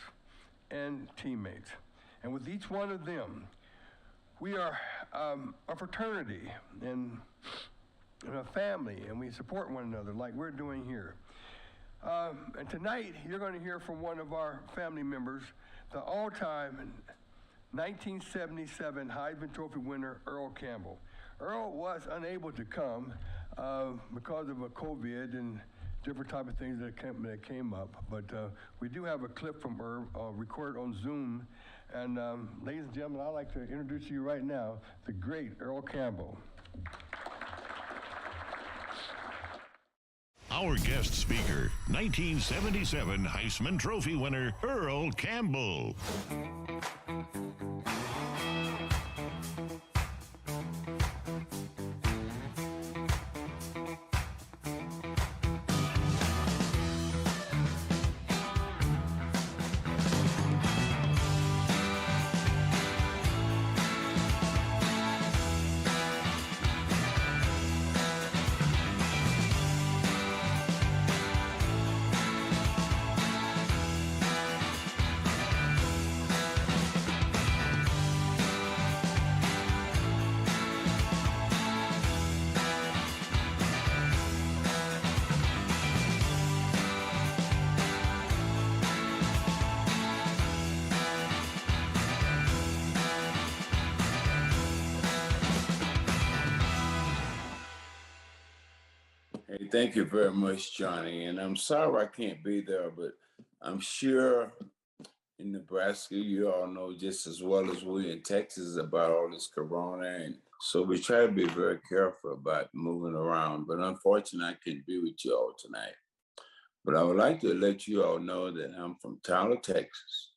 and teammates. And with each one of them, we are a fraternity and a family, and we support one another like we're doing here. And tonight, you're going to hear from one of our family members, the all-time 1977 Heisman Trophy winner, Earl Campbell. Earl was unable to come because of a COVID and different type of things that came up. But we do have a clip from Earl recorded on Zoom. And ladies and gentlemen, I'd like to introduce to you right now the great Earl Campbell. Our guest speaker, 1977 Heisman Trophy winner Earl Campbell. Hey, thank you very much, Johnny. And I'm sorry I can't be there, but I'm sure in Nebraska, you all know just as well as we in Texas about all this corona. And so we try to be very careful about moving around. But unfortunately, I can't be with you all tonight. But I would like to let you all know that I'm from Tyler, Texas,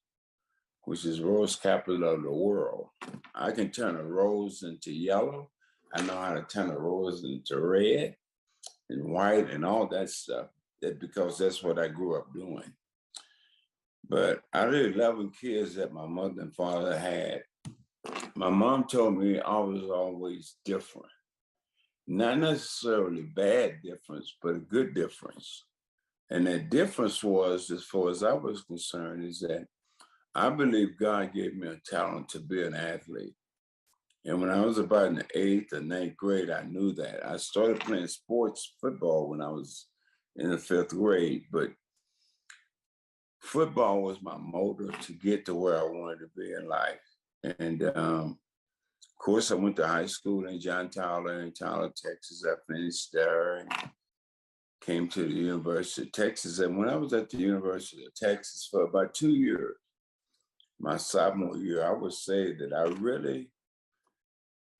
which is rose capital of the world. I can turn a rose into yellow. I know how to turn a rose into red and white and all that stuff, because that's what I grew up doing. But out of the 11 kids that my mother and father had, my mom told me I was always different. Not necessarily bad difference, but a good difference. And that difference was, as far as I was concerned, is that I believe God gave me a talent to be an athlete. And when I was about in the 8th or 9th grade, I knew that. I started playing sports football when I was in the 5th grade, but football was my motor to get to where I wanted to be in life. And of course, I went to high school in John Tyler in Tyler, Texas. I finished there and came to the University of Texas. And when I was at the University of Texas for about 2 years, my sophomore year, I would say that I really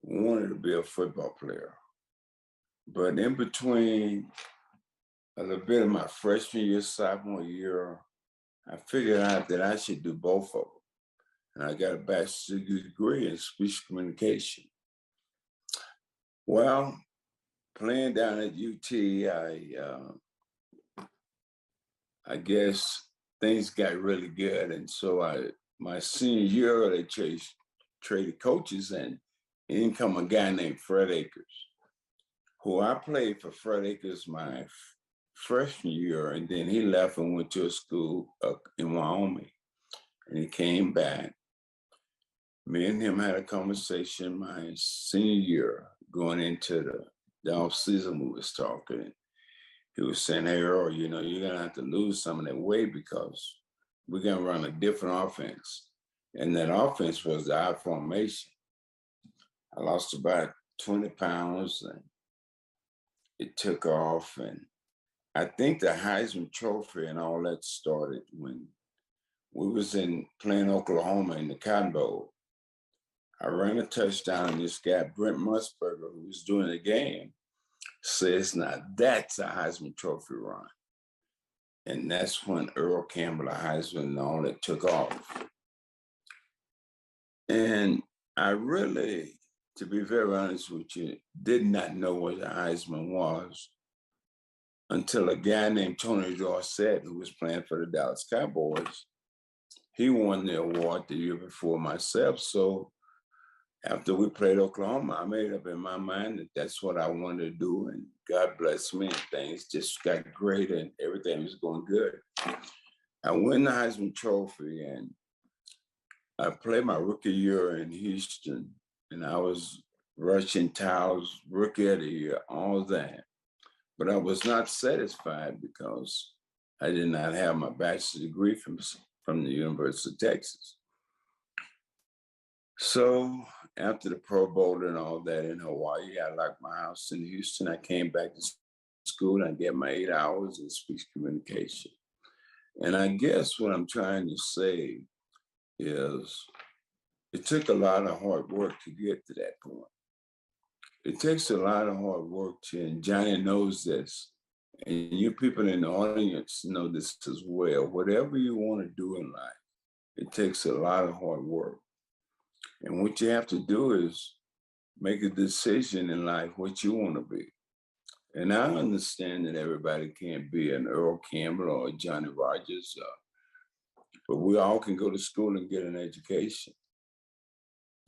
wanted to be a football player. But in between a little bit of my freshman year, sophomore year, I figured out that I should do both of them. And I got a bachelor's degree in speech communication. Well, playing down at UT, I guess things got really good. And so my senior year, they traded coaches, and in come a guy named Fred Akers, who I played for Fred Akers my freshman year, and then he left and went to a school in Wyoming, and he came back. Me and him had a conversation my senior year, going into the off season. We was talking. He was saying, "Hey, Earl, you're gonna have to lose some of that weight because we're gonna run a different offense." And that offense was the I formation. I lost about 20 pounds and it took off. And I think the Heisman Trophy and all that started when we was playing Oklahoma in the Cotton Bowl. I ran a touchdown and this guy, Brent Musburger, who was doing the game, says, "Now that's a Heisman Trophy run." And that's when Earl Campbell, the Heisman and all that took off. And I really, to be very honest with you, did not know what the Heisman was until a guy named Tony Dorsett, who was playing for the Dallas Cowboys, he won the award the year before myself. So after we played Oklahoma, I made up in my mind that that's what I wanted to do. And God bless me, and things just got great and everything was going good. I won the Heisman Trophy, and I played my rookie year in Houston, and I was rushing towels, rookie of the year, all that. But I was not satisfied because I did not have my bachelor's degree from the University of Texas. So after the Pro Bowl and all that in Hawaii, I locked my house in Houston. I came back to school and I get my 8 hours in speech communication. And I guess what I'm trying to say is it took a lot of hard work to get to that point. It takes a lot of hard work and Johnny knows this, and you people in the audience know this as well. Whatever you want to do in life, it takes a lot of hard work. And what you have to do is make a decision in life what you want to be. And I understand that everybody can't be an Earl Campbell or a Johnny Rogers, but we all can go to school and get an education.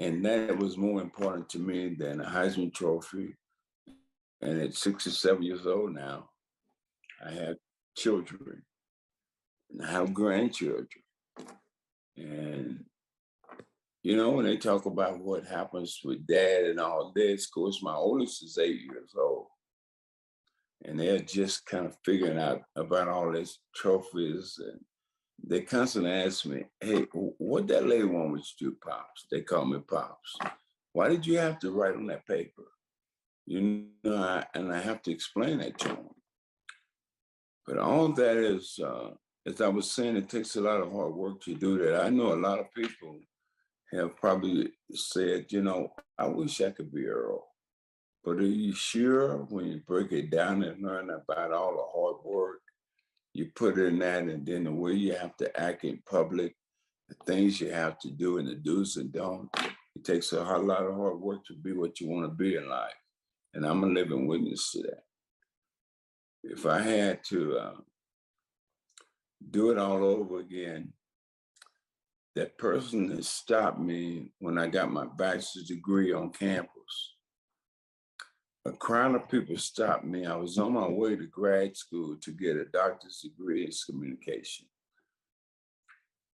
And that was more important to me than a Heisman Trophy. And at 67 years old now, I have children and I have grandchildren. And, you know, when they talk about what happens with dad and all this, of course, my oldest is 8 years old. And they're just kind of figuring out about all these trophies. And they constantly ask me, hey, what that lady want with you, Pops? They call me Pops. Why did you have to write on that paper? You know, and I have to explain that to them. But all that is, as I was saying, it takes a lot of hard work to do that. I know a lot of people have probably said, you know, I wish I could be Earl. But are you sure when you break it down and learn about all the hard work, you put in that, and then the way you have to act in public, the things you have to do and the do's and don'ts, it takes a whole lot of hard work to be what you want to be in life. And I'm a living witness to that. If I had to do it all over again, that person that stopped me when I got my bachelor's degree on campus, a crowd of people stopped me. I was on my way to grad school to get a doctor's degree in communication.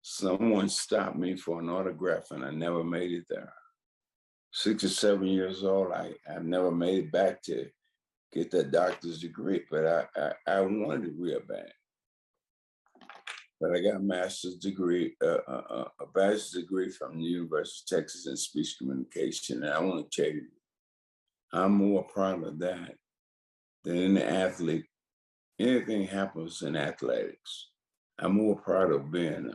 Someone stopped me for an autograph and I never made it there. 67 years old, I've never made it back to get that doctor's degree, but I wanted it real bad. But I got a master's degree, a bachelor's degree from the University of Texas in speech communication. And I want to tell you, I'm more proud of that than any athlete. Anything happens in athletics. I'm more proud of being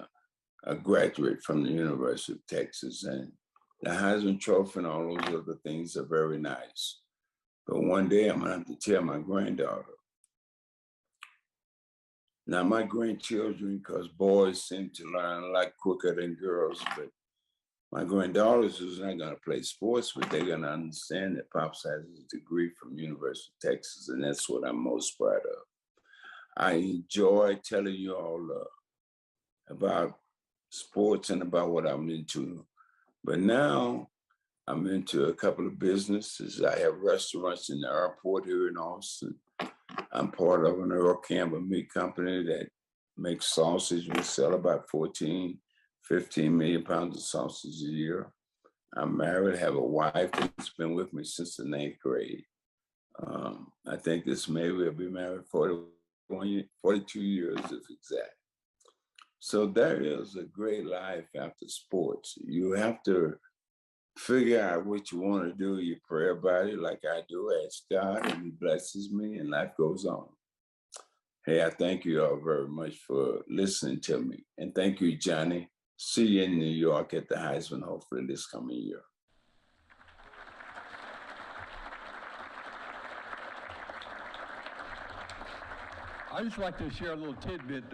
a graduate from the University of Texas. And the Heisman Trophy and all those other things are very nice. But one day I'm gonna have to tell my granddaughter. Now my grandchildren, because boys seem to learn a lot quicker than girls, but my granddaughters who's not gonna play sports, but they're gonna understand that Pops has his degree from University of Texas, and that's what I'm most proud of. I enjoy telling you all about sports and about what I'm into. But now I'm into a couple of businesses. I have restaurants in the airport here in Austin. I'm part of an Earl Campbell meat company that makes sausage. We sell about 14, 15 million pounds of sausage a year. I'm married, have a wife that's been with me since the 9th grade. I think this May we'll be married 42 years if exact. So there is a great life after sports. You have to figure out what you want to do. You pray about it like I do, ask God, and He blesses me, and life goes on. Hey, I thank you all very much for listening to me. And thank you, Johnny. See you in New York at the Heisman, hopefully this coming year. I'd just like to share a little tidbit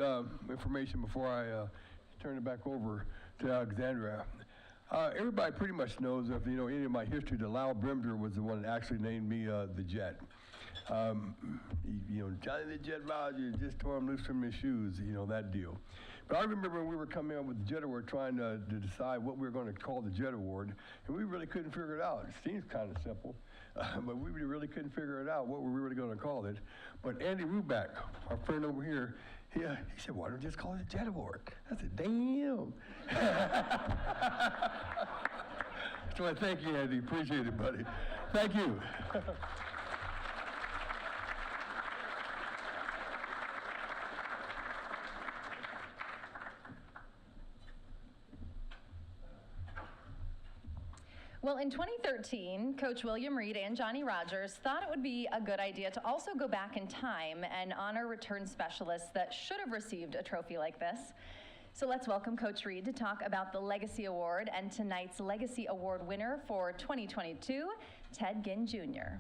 information before I turn it back over to Alexandra. Everybody pretty much knows, if you know any of my history, that Lyle Brimder was the one that actually named me the Jet. You know, Johnny the Jet Rogers just tore him loose from his shoes, you know, that deal. But I remember when we were coming up with the Jet Award, trying to decide what we were going to call the Jet Award, and we really couldn't figure it out. It seems kind of simple, but we really couldn't figure it out what we were really going to call it. But Andy Ruback, our friend over here, he said, why don't you just call it the Jet Award? I said, damn. So I thank you, Andy. Appreciate it, buddy. Thank you. Well, in 2013, Coach William Reed and Johnny Rogers thought it would be a good idea to also go back in time and honor return specialists that should have received a trophy like this. So let's welcome Coach Reed to talk about the Legacy Award and tonight's Legacy Award winner for 2022, Ted Ginn Jr.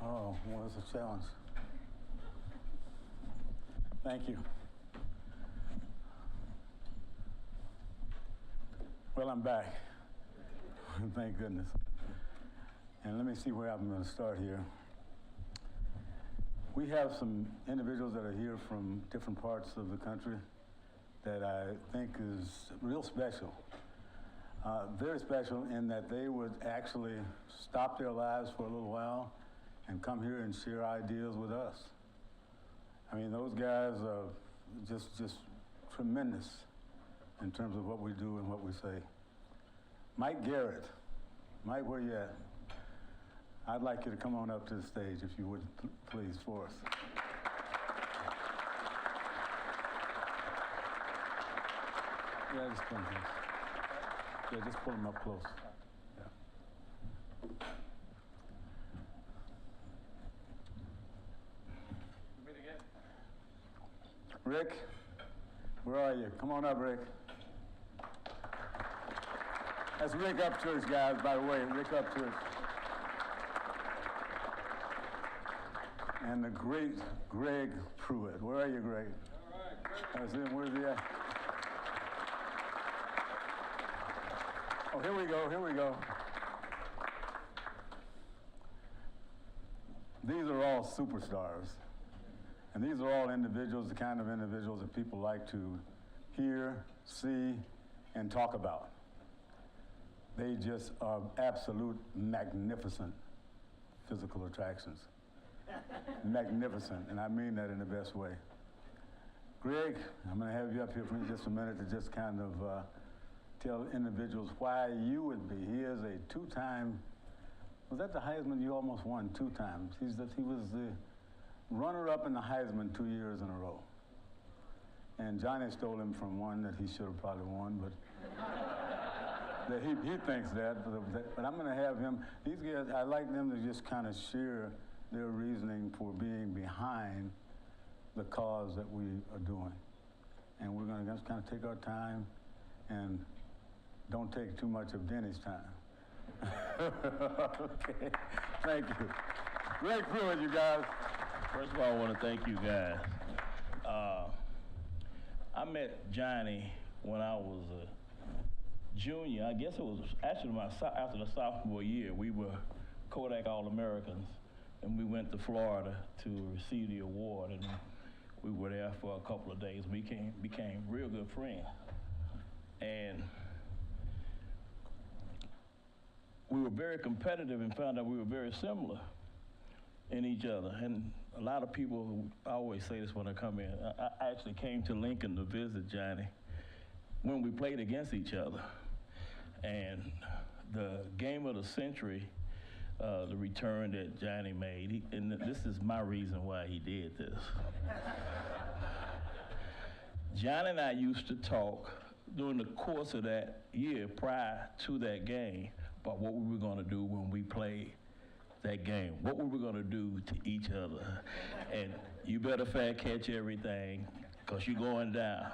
Oh, well, it's a challenge. Thank you. Well, I'm back. Thank goodness. And let me see where I'm going to start here. We have some individuals that are here from different parts of the country that I think is real special. Very special in that they would actually stop their lives for a little while and come here and share ideas with us. I mean, those guys are just tremendous in terms of what we do and what we say. Mike Garrett. Mike, where you at? I'd like you to come on up to the stage, if you would, please, for us. Yeah, just pull him close. Yeah, just pull him up close. Yeah. Rick, where are you? Come on up, Rick. That's Rick Upchurch, guys, by the way, Rick Upchurch. And the great Greg Pruitt. Where are you, Greg? All right, Greg. That's him. Where's he at? Oh, here we go, here we go. These are all superstars. And these are all individuals, the kind of individuals that people like to hear, see, and talk about. They just are absolute magnificent physical attractions. Magnificent, and I mean that in the best way. Greg, I'm going to have you up here for me just a minute to just kind of tell individuals why you would be. He is a two-time, was that the Heisman? You almost won 2 times. He was the runner-up in the Heisman 2 years in a row. And Johnny stole him from one that he should have probably won, but he thinks that. But I'm going to have him, these guys, I like them to just kind of share their reasoning for being behind the cause that we are doing. And we're going to just kind of take our time and don't take too much of Denny's time. Okay, thank you. Great Pruitt, you guys. First of all, I want to thank you guys. I met Johnny when I was a junior. I guess it was actually after the sophomore year. We were Kodak All-Americans, and we went to Florida to receive the award, and we were there for a couple of days. We became real good friends. And we were very competitive and found out we were very similar in each other. And a lot of people, I always say this when I come in, I actually came to Lincoln to visit Johnny when we played against each other. And the game of the century, the return that Johnny made, and this is my reason why he did this. Johnny and I used to talk during the course of that year prior to that game about what we were going to do when we played that game, what we were going to do to each other. And you better fat catch everything, because you're going down.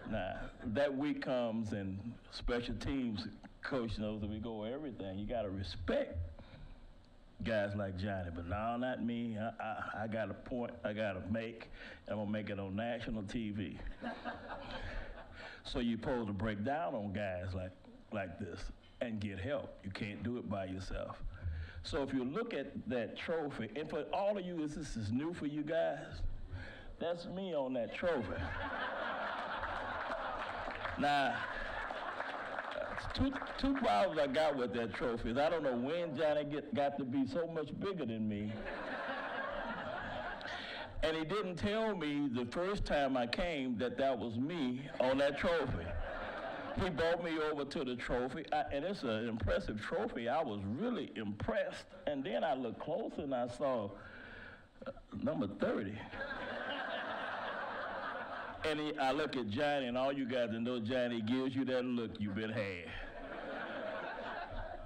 Now, that week comes and special teams coach knows that we go everything. You got to respect guys like Johnny, but no, not me. I got a point I got to make, and I'm going to make it on national TV. So you're supposed to break down on guys like this. and get help. You can't do it by yourself. So if you look at that trophy, and for all of you, this is new for you guys, that's me on that trophy. Now, two problems I got with that trophy is I don't know when Johnny got to be so much bigger than me. And he didn't tell me the first time I came that was me on that trophy. He brought me over to the trophy, and it's an impressive trophy. I was really impressed. And then I looked closer and I saw number 30. And I look at Johnny, and all you guys know, Johnny gives you that look you've been had.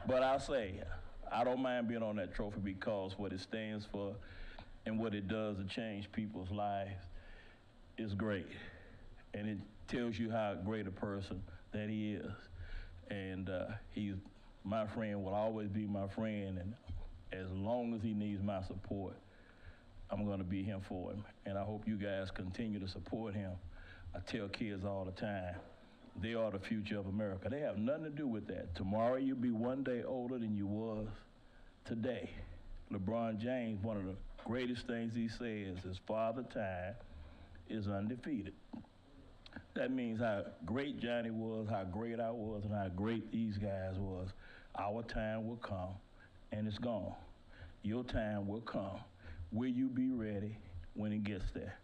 But I'll say, I don't mind being on that trophy because what it stands for and what it does to change people's lives is great. And it tells you how great a person that he is. And he's my friend, will always be my friend, and as long as he needs my support, I'm gonna be here for him. And I hope you guys continue to support him. I tell kids all the time, they are the future of America. They have nothing to do with that. Tomorrow you'll be one day older than you was today. LeBron James, one of the greatest things he says is Father Time is undefeated. That means how great Johnny was, how great I was, and how great these guys was. Our time will come, and it's gone. Your time will come. Will you be ready when it gets there?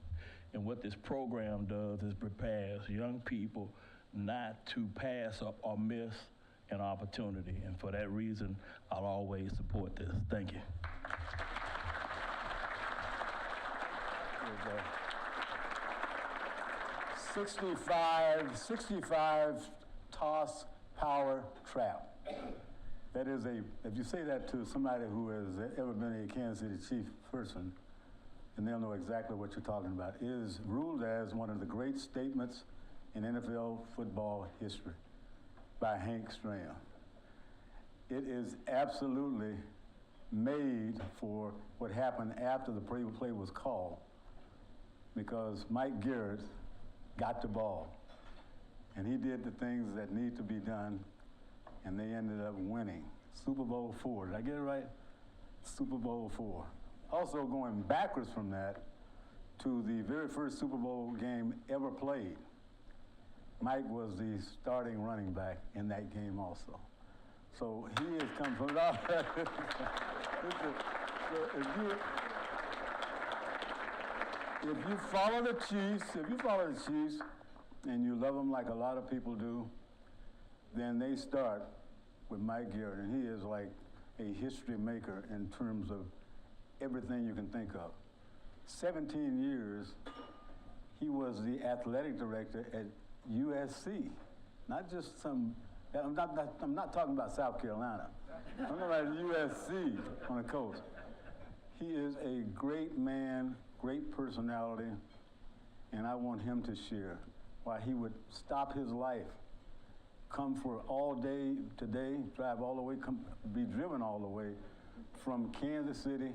And what this program does is prepares young people not to pass up or miss an opportunity. And for that reason, I'll always support this. Thank you. 65 toss power trap. That is if you say that to somebody who has ever been a Kansas City Chief person, and they'll know exactly what you're talking about, is ruled as one of the great statements in NFL football history by Hank Stram. It is absolutely made for what happened after the play was called, because Mike Garrett got the ball, and he did the things that need to be done, and they ended up winning Super Bowl IV. Did I get it right? Super Bowl IV. Also going backwards from that to the very first Super Bowl game ever played, Mike was the starting running back in that game also. So he has come from it all. If you follow the Chiefs, and you love them like a lot of people do, then they start with Mike Garrett, and he is like a history maker in terms of everything you can think of. 17 years, he was the athletic director at USC, not just some. I'm not talking about South Carolina. I'm talking about USC on the coast. He is a great man, great personality, and I want him to share why he would stop his life, come for all day today, drive all the way, be driven all the way from Kansas City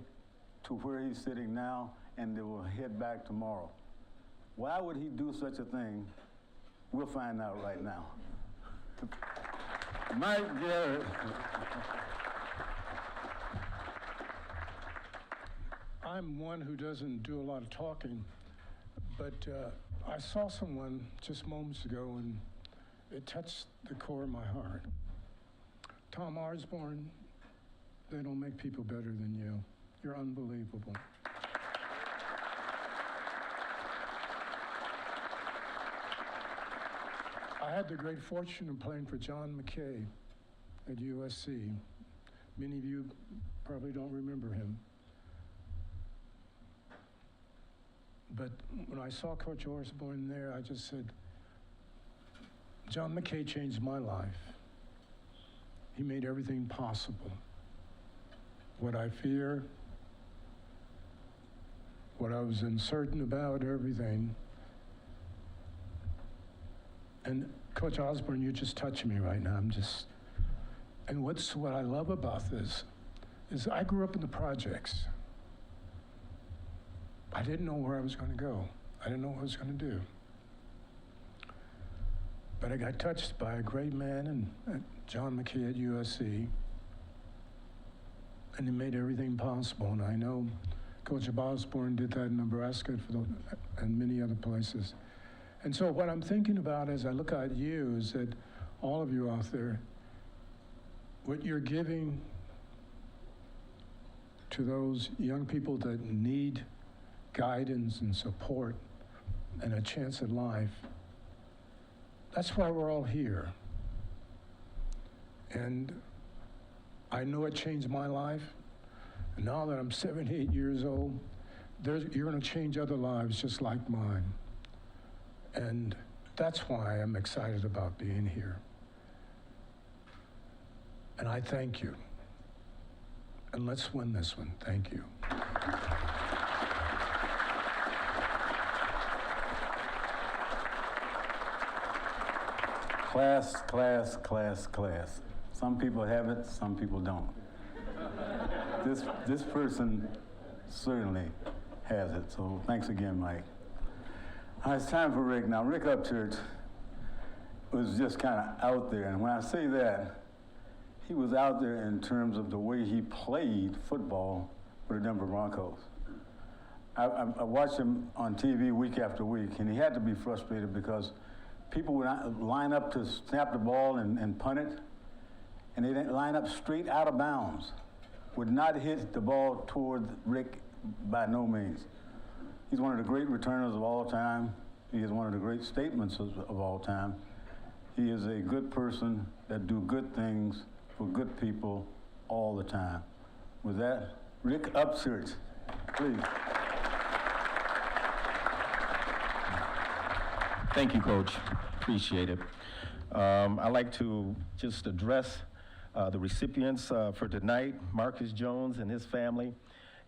to where he's sitting now, and they will head back tomorrow. Why would he do such a thing? We'll find out right now. Mike Garrett. I'm one who doesn't do a lot of talking, but I saw someone just moments ago and it touched the core of my heart. Tom Osborne, they don't make people better than you. You're unbelievable. I had the great fortune of playing for John McKay at USC. Many of you probably don't remember him. But when I saw Coach Osborne there, I just said, John McKay changed my life. He made everything possible. What I fear, what I was uncertain about, everything. And Coach Osborne, you're just touching me right now. And what I love about this is I grew up in the projects. I didn't know where I was going to go. I didn't know what I was going to do. But I got touched by a great man, and John McKay at USC, and he made everything possible. And I know Coach Osborne did that in Nebraska and many other places. And so what I'm thinking about as I look at you is that all of you out there, what you're giving to those young people that need guidance and support and a chance at life, that's why we're all here. And I know it changed my life. And now that I'm 78 years old, you're going to change other lives just like mine. And that's why I'm excited about being here. And I thank you. And let's win this one. Thank you. Class, class, class, class. Some people have it, some people don't. This person certainly has it, so thanks again, Mike. All right, it's time for Rick. Now, Rick Upchurch was just kind of out there, and when I say that, he was out there in terms of the way he played football for the Denver Broncos. I watched him on TV week after week, and he had to be frustrated because people would line up to snap the ball and punt it, and they didn't line up straight out of bounds. Would not hit the ball toward Rick by no means. He's one of the great returners of all time. He is one of the great statements of all time. He is a good person that do good things for good people all the time. With that, Rick Upchurch, please. Thank you, Coach. Appreciate it. I'd like to just address the recipients for tonight, Marcus Jones and his family,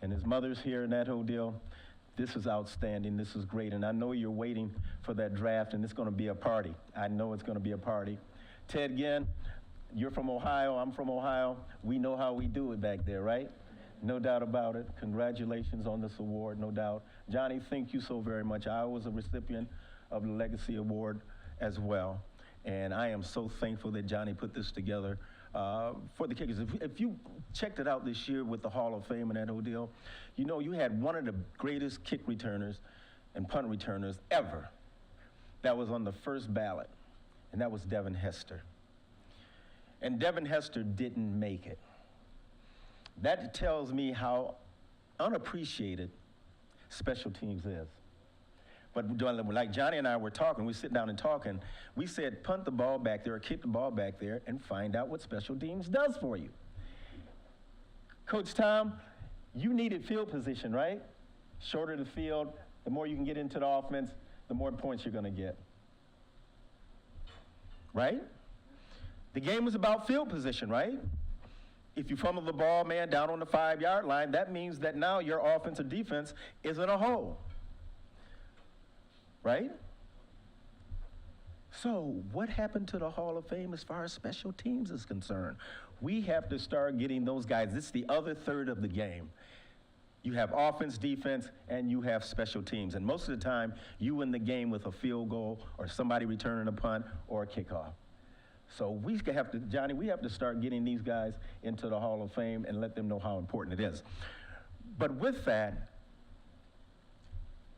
and his mother's here and that whole deal. This is outstanding. This is great. And I know you're waiting for that draft, and it's going to be a party. I know it's going to be a party. Ted Ginn, you're from Ohio. I'm from Ohio. We know how we do it back there, right? No doubt about it. Congratulations on this award, no doubt. Johnny, thank you so very much. I was a recipient of the Legacy Award as well. And I am so thankful that Johnny put this together for the kickers. If you checked it out this year with the Hall of Fame and that whole deal, you know you had one of the greatest kick returners and punt returners ever that was on the first ballot, and that was Devin Hester. And Devin Hester didn't make it. That tells me how unappreciated special teams is. But like Johnny and I were talking, we sit down and talking, we said punt the ball back there or kick the ball back there and find out what special teams does for you. Coach Tom, you needed field position, right? Shorter the field, the more you can get into the offense, the more points you're gonna get. Right? The game was about field position, right? If you fumble the ball, man, down on the 5-yard line, that means that now your offense or defense is in a hole. Right? So what happened to the Hall of Fame as far as special teams is concerned? We have to start getting those guys. This is the other third of the game. You have offense, defense, and you have special teams. And most of the time, you win the game with a field goal or somebody returning a punt or a kickoff. So we have to, Johnny, we have to start getting these guys into the Hall of Fame and let them know how important it is. But with that,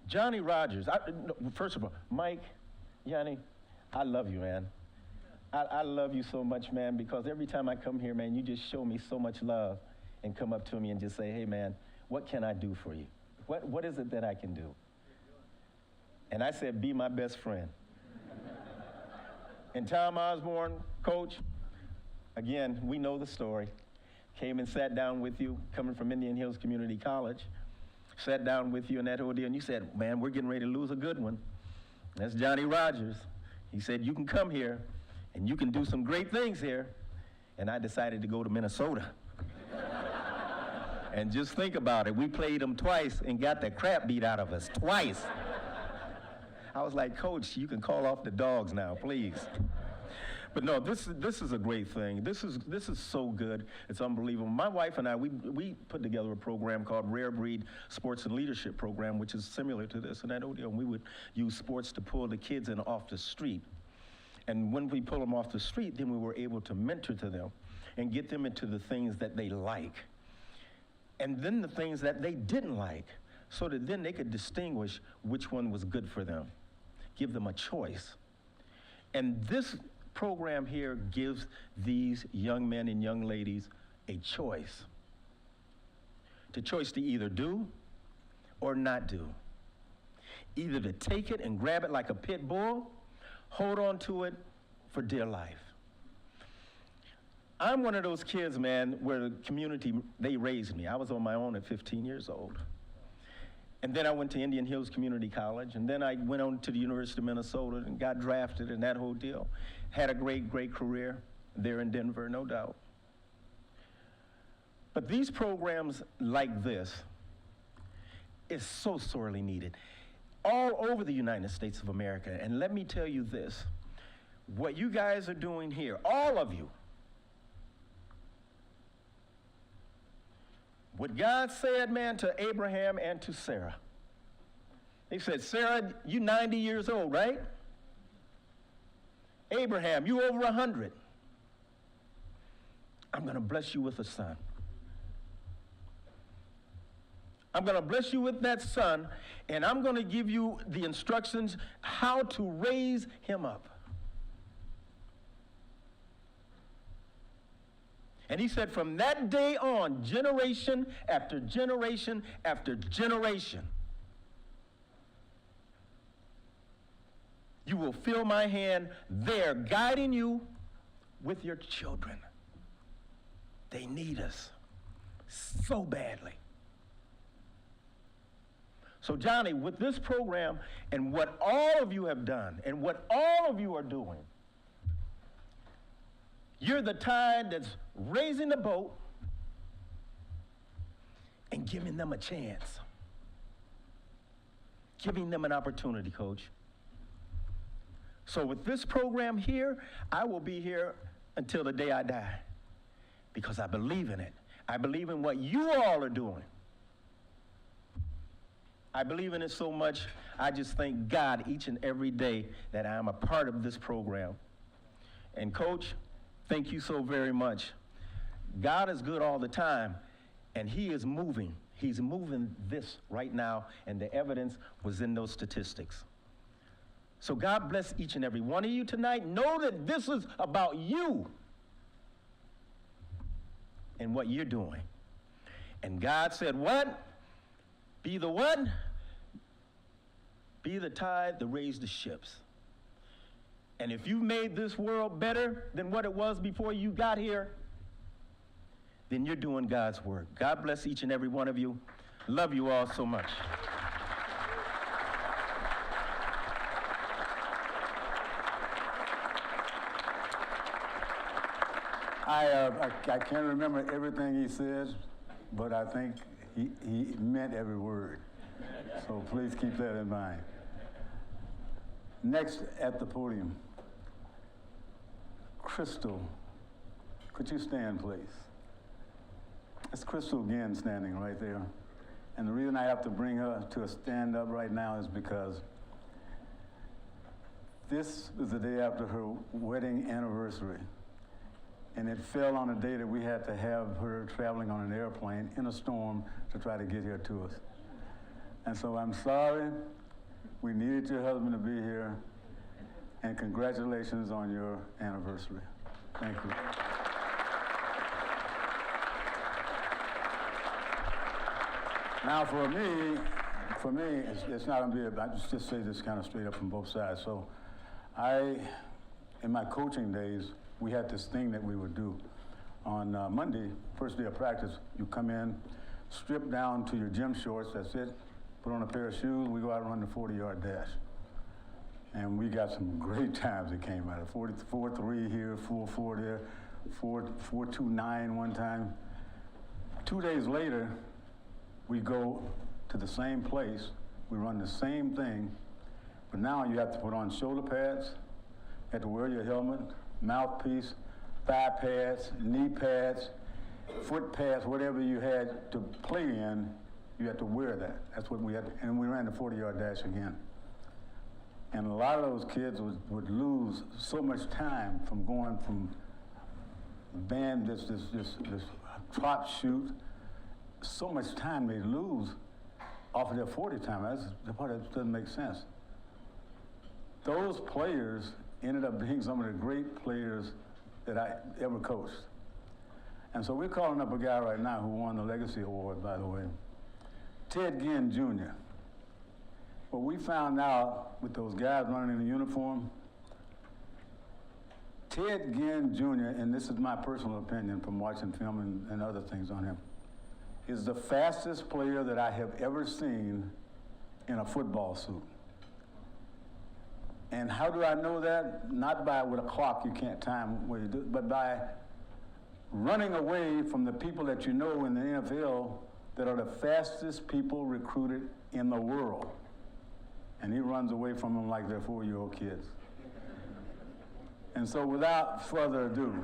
Johnny Rodgers, first of all, Mike, Johnny, I love you, man. I love you so much, man, because every time I come here, man, you just show me so much love and come up to me and just say, hey, man, what can I do for you? What is it that I can do? And I said, be my best friend. And Tom Osborne, Coach, again, we know the story. Came and sat down with you, coming from Indian Hills Community College. Sat down with you and that whole deal, and you said, man, we're getting ready to lose a good one. That's Johnny Rodgers. He said, you can come here, and you can do some great things here. And I decided to go to Minnesota. And just think about it. We played them twice and got the crap beat out of us, twice. I was like, Coach, you can call off the dogs now, please. But no, this is a great thing. This is so good. It's unbelievable. My wife and I, we put together a program called Rare Breed Sports and Leadership Program, which is similar to this. And we would use sports to pull the kids in off the street. And when we pull them off the street, then we were able to mentor to them and get them into the things that they like. And then the things that they didn't like, so that then they could distinguish which one was good for them. Give them a choice. And this program here gives these young men and young ladies a choice. The choice to either do or not do. Either to take it and grab it like a pit bull, hold on to it for dear life. I'm one of those kids, man, where the community, they raised me. I was on my own at 15 years old. And then I went to Indian Hills Community College, and then I went on to the University of Minnesota and got drafted and that whole deal. Had a great, great career there in Denver, no doubt. But these programs like this is so sorely needed all over the United States of America. And let me tell you this, what you guys are doing here, all of you, what God said, man, to Abraham and to Sarah. He said, Sarah, you 90 years old, right? Abraham, you over 100. I'm going to bless you with a son. I'm going to bless you with that son, and I'm going to give you the instructions how to raise him up. And he said, from that day on, generation after generation after generation, you will feel my hand there guiding you with your children. They need us so badly. So Johnny, with this program and what all of you have done and what all of you are doing, you're the tide that's raising the boat and giving them a chance. Giving them an opportunity, Coach. So with this program here, I will be here until the day I die because I believe in it. I believe in what you all are doing. I believe in it so much, I just thank God each and every day that I am a part of this program. And Coach, thank you so very much. God is good all the time, and he is moving. He's moving this right now, and the evidence was in those statistics. So God bless each and every one of you tonight. Know that this is about you and what you're doing. And God said, what? Be the what? Be the tide that raised the ships. And if you made this world better than what it was before you got here, then you're doing God's work. God bless each and every one of you. Love you all so much. I can't remember everything he said, but I think he meant every word. So please keep that in mind. Next at the podium, Crystal. Could you stand, please? It's Crystal again standing right there. And the reason I have to bring her to a stand up right now is because this is the day after her wedding anniversary. And it fell on a day that we had to have her traveling on an airplane in a storm to try to get here to us. And so I'm sorry, we needed your husband to be here, and congratulations on your anniversary. Thank you. Now for me, it's not gonna be, I just say this kind of straight up from both sides. So in my coaching days, we had this thing that we would do. On Monday, first day of practice, you come in, strip down to your gym shorts, that's it, put on a pair of shoes, we go out and run the 40-yard dash. And we got some great times that came out of 4.3 here, 4.4 there, 4.29 one time. 2 days later, we go to the same place, we run the same thing, but now you have to put on shoulder pads, you have to wear your helmet, mouthpiece, thigh pads, knee pads, foot pads, whatever you had to play in, you had to wear that. That's what we had, and we ran the 40-yard dash again. And a lot of those kids would lose so much time from going from band, this trot shoot, so much time they lose off of their 40 time. That's the part that doesn't make sense. Those players ended up being some of the great players that I ever coached. And so we're calling up a guy right now who won the Legacy Award, by the way, Ted Ginn Jr. What we found out with those guys running in the uniform, Ted Ginn Jr., and this is my personal opinion from watching film and other things on him, is the fastest player that I have ever seen in a football suit. And how do I know that? Not by with a clock, you can't time what you do, but by running away from the people that you know in the NFL that are the fastest people recruited in the world. And he runs away from them like they're 4-year-old kids. And so without further ado,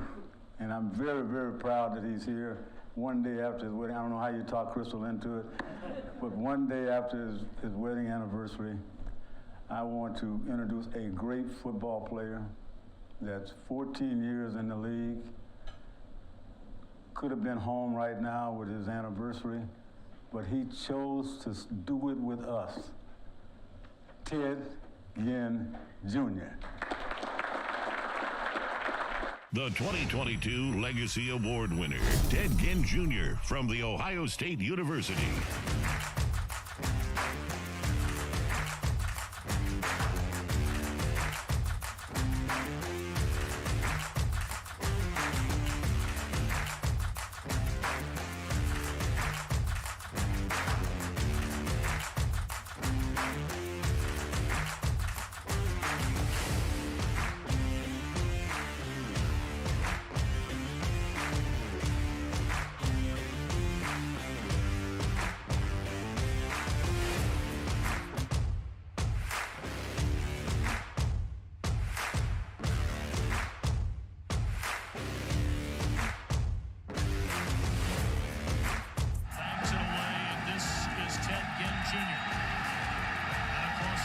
and I'm very, very proud that he's here one day after his wedding. I don't know how you talk Crystal into it, but one day after his wedding anniversary, I want to introduce a great football player that's 14 years in the league, could have been home right now with his anniversary, but he chose to do it with us. Ted Ginn Jr. The 2022 Legacy Award winner, Ted Ginn Jr. from The Ohio State University.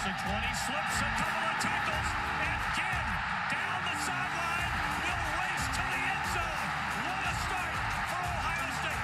The 20 slips a couple of tackles, and Ginn down the sideline will race to the end zone. What a start for Ohio State.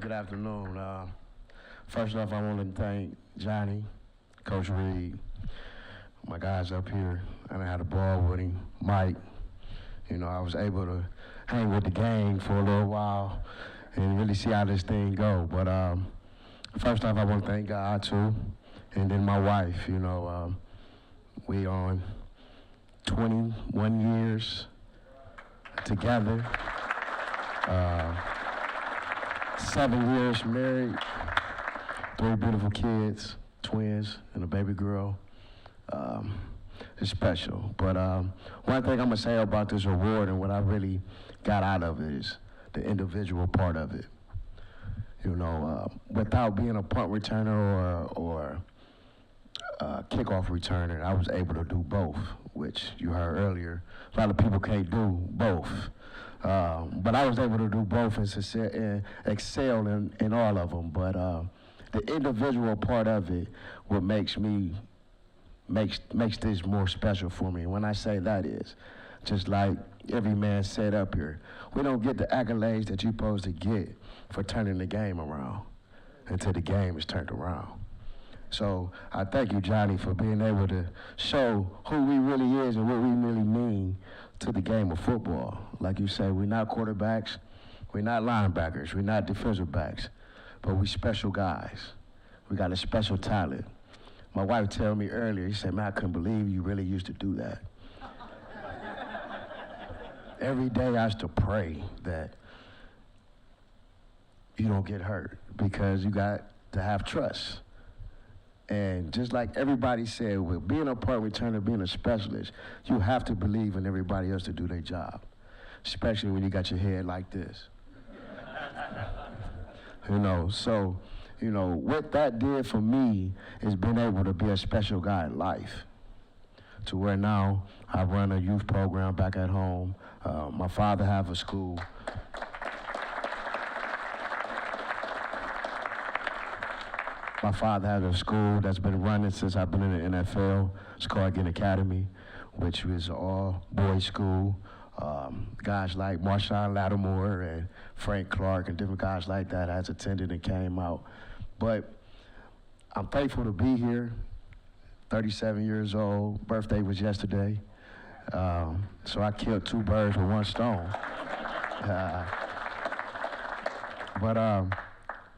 Good afternoon. First off, I want to thank Johnny, Coach Reed, my guys up here. And I had a ball with him, Mike. You know, I was able to hang with the gang for a little while and really see how this thing go. But first off, I want to thank God too, and then my wife. You know, we on 21 years together. 7 years married, 3 beautiful kids, twins, and a baby girl. It's special. But one thing I'm gonna say about this award and what I really got out of it is the individual part of it. You know, without being a punt returner or kickoff returner, I was able to do both, which you heard earlier. A lot of people can't do both. But I was able to do both and excel in all of them. But the individual part of it, what makes this more special for me. And when I say that is, just like every man said up here, we don't get the accolades that you're supposed to get for turning the game around until the game is turned around. So I thank you, Johnny, for being able to show who we really is and what we really mean to the game of football. Like you say, we're not quarterbacks, we're not linebackers, we're not defensive backs, but we special guys. We got a special talent. My wife told me earlier, she said, man, I couldn't believe you really used to do that. Every day I used to pray that you don't get hurt because you got to have trust. And just like everybody said, with being a punt returner, being a specialist, you have to believe in everybody else to do their job, especially when you got your head like this. So, what that did for me is being able to be a special guy in life, to where now I run a youth program back at home. My father have a school. My father has a school that's been running since I've been in the NFL. It's called Again Academy, which is an all-boys school. Guys like Marshawn Lattimore and Frank Clark and different guys like that has attended and came out. But I'm thankful to be here. 37 years old. Birthday was yesterday. So I killed 2 birds with 1 stone. But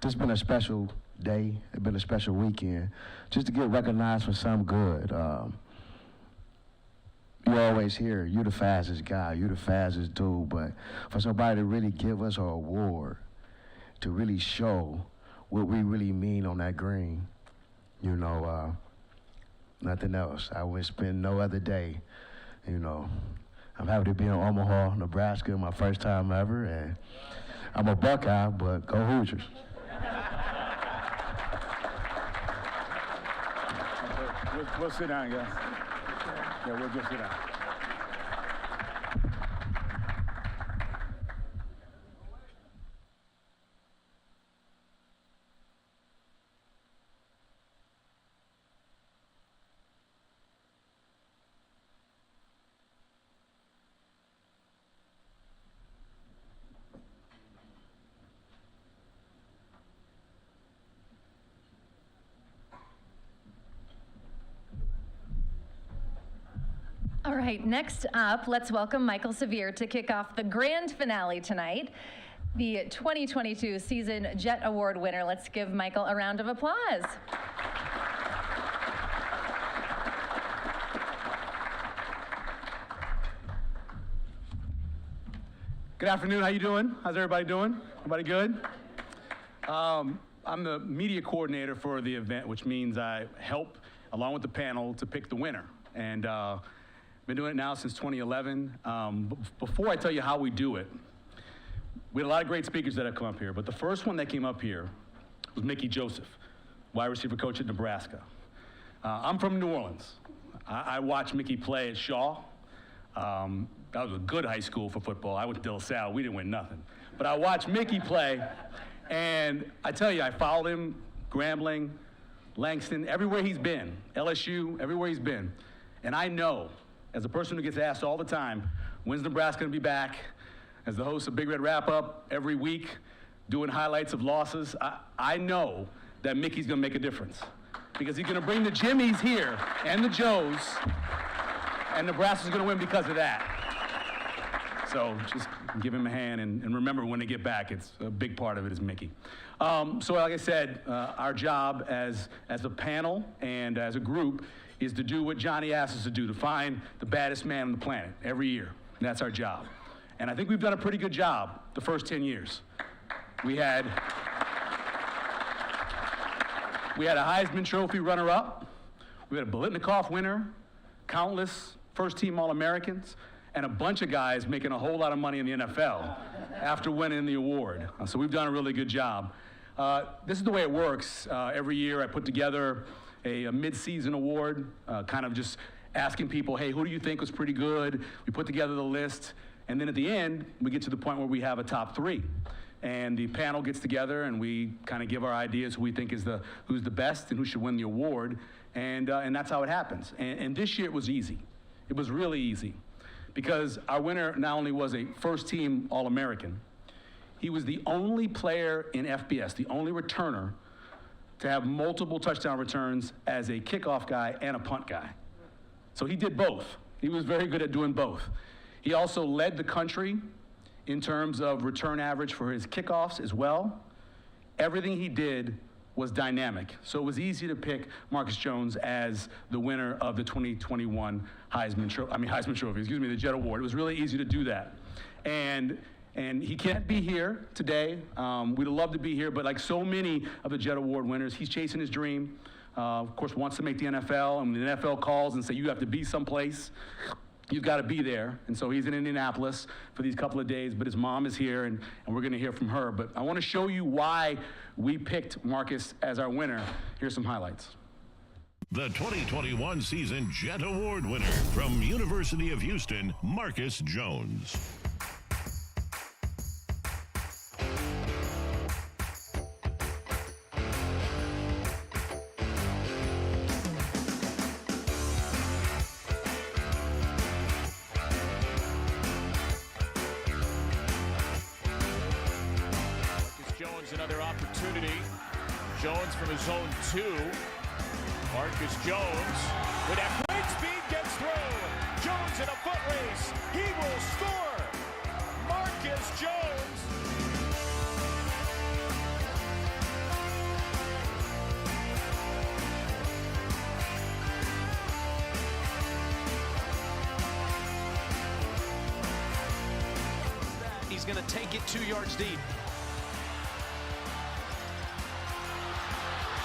this has been a special day. It's been a special weekend. Just to get recognized for something good. You always hear, you the fastest guy, you the fastest dude, but for somebody to really give us an award, to really show what we really mean on that green, nothing else. I would spend no other day, I'm happy to be in Omaha, Nebraska, my first time ever, and I'm a Buckeye, but go Hoosiers. We'll sit down, guys. Yeah, we'll just sit down. All right, next up, let's welcome Michael Severe to kick off the grand finale tonight, the 2022 Season Jet Award winner. Let's give Michael a round of applause. Good afternoon, how you doing? How's everybody doing? Everybody good? I'm the media coordinator for the event, which means I help, along with the panel, to pick the winner. And been doing it now since 2011. Before I tell you how we do it, we had a lot of great speakers that have come up here, but the first one that came up here was Mickey Joseph, wide receiver coach at Nebraska. I'm from New Orleans. I watched Mickey play at Shaw. That was a good high school for football. I went to De La Salle, we didn't win nothing. But I watched Mickey play, and I tell you, I followed him, Grambling, Langston, everywhere he's been, LSU, everywhere he's been. And I know, as a person who gets asked all the time, when's Nebraska gonna be back? As the host of Big Red Wrap-Up every week, doing highlights of losses, I know that Mickey's gonna make a difference. Because he's gonna bring the Jimmies here and the Joes, and Nebraska's gonna win because of that. So just give him a hand and remember when they get back, it's a big part of it is Mickey. So like I said, our job as a panel and as a group is to do what Johnny asked us to do, to find the baddest man on the planet every year. And that's our job. And I think we've done a pretty good job the first 10 years. We had a Heisman Trophy runner-up. We had a Biletnikoff winner, countless first-team All-Americans, and a bunch of guys making a whole lot of money in the NFL after winning the award. So we've done a really good job. This is the way it works. Every year I put together a mid-season award, kind of just asking people, hey, who do you think was pretty good? We put together the list, and then at the end, we get to the point where we have a top 3. And the panel gets together and we kind of give our ideas who we think is who's the best and who should win the award, and that's how it happens. And this year it was easy. It was really easy, because our winner not only was a first-team All-American, he was the only player in FBS, the only returner to have multiple touchdown returns as a kickoff guy and a punt guy. So he did both. He was very good at doing both. He also led the country in terms of return average for his kickoffs as well. Everything he did was dynamic. So it was easy to pick Marcus Jones as the winner of the 2021 Heisman Trophy, the Jet Award. It was really easy to do that. And he can't be here today. We'd love to be here, but like so many of the Jet Award winners, he's chasing his dream. of course, wants to make the NFL, and when the NFL calls and say you have to be someplace, you've got to be there. And so he's in Indianapolis for these couple of days, but his mom is here, and we're going to hear from her. But I want to show you why we picked Marcus as our winner. Here's some highlights. The 2021 season Jet Award winner from University of Houston, Marcus Jones. Another opportunity. Jones from his own 2. Marcus Jones with that great speed gets through. Jones in a foot race. He will score. Marcus Jones. He's going to take it 2 yards deep.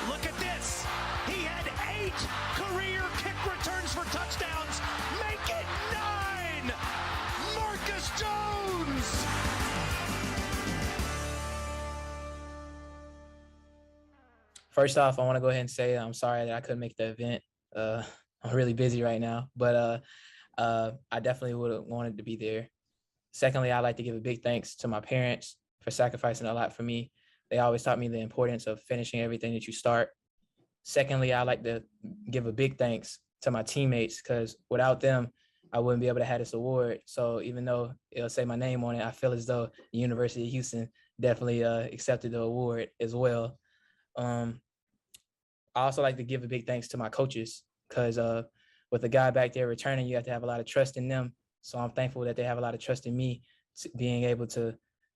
Look at this. He had 8 career kick returns for touchdowns. Make it 9. Marcus Jones. First off, I want to go ahead and say I'm sorry that I couldn't make the event. I'm really busy right now, but I definitely would have wanted to be there. Secondly, I'd like to give a big thanks to my parents for sacrificing a lot for me. They always taught me the importance of finishing everything that you start. Secondly, I'd like to give a big thanks to my teammates, because without them, I wouldn't be able to have this award. So even though it'll say my name on it, I feel as though the University of Houston definitely accepted the award as well. I also like to give a big thanks to my coaches, because with a guy back there returning, you have to have a lot of trust in them. So I'm thankful that they have a lot of trust in me, being able to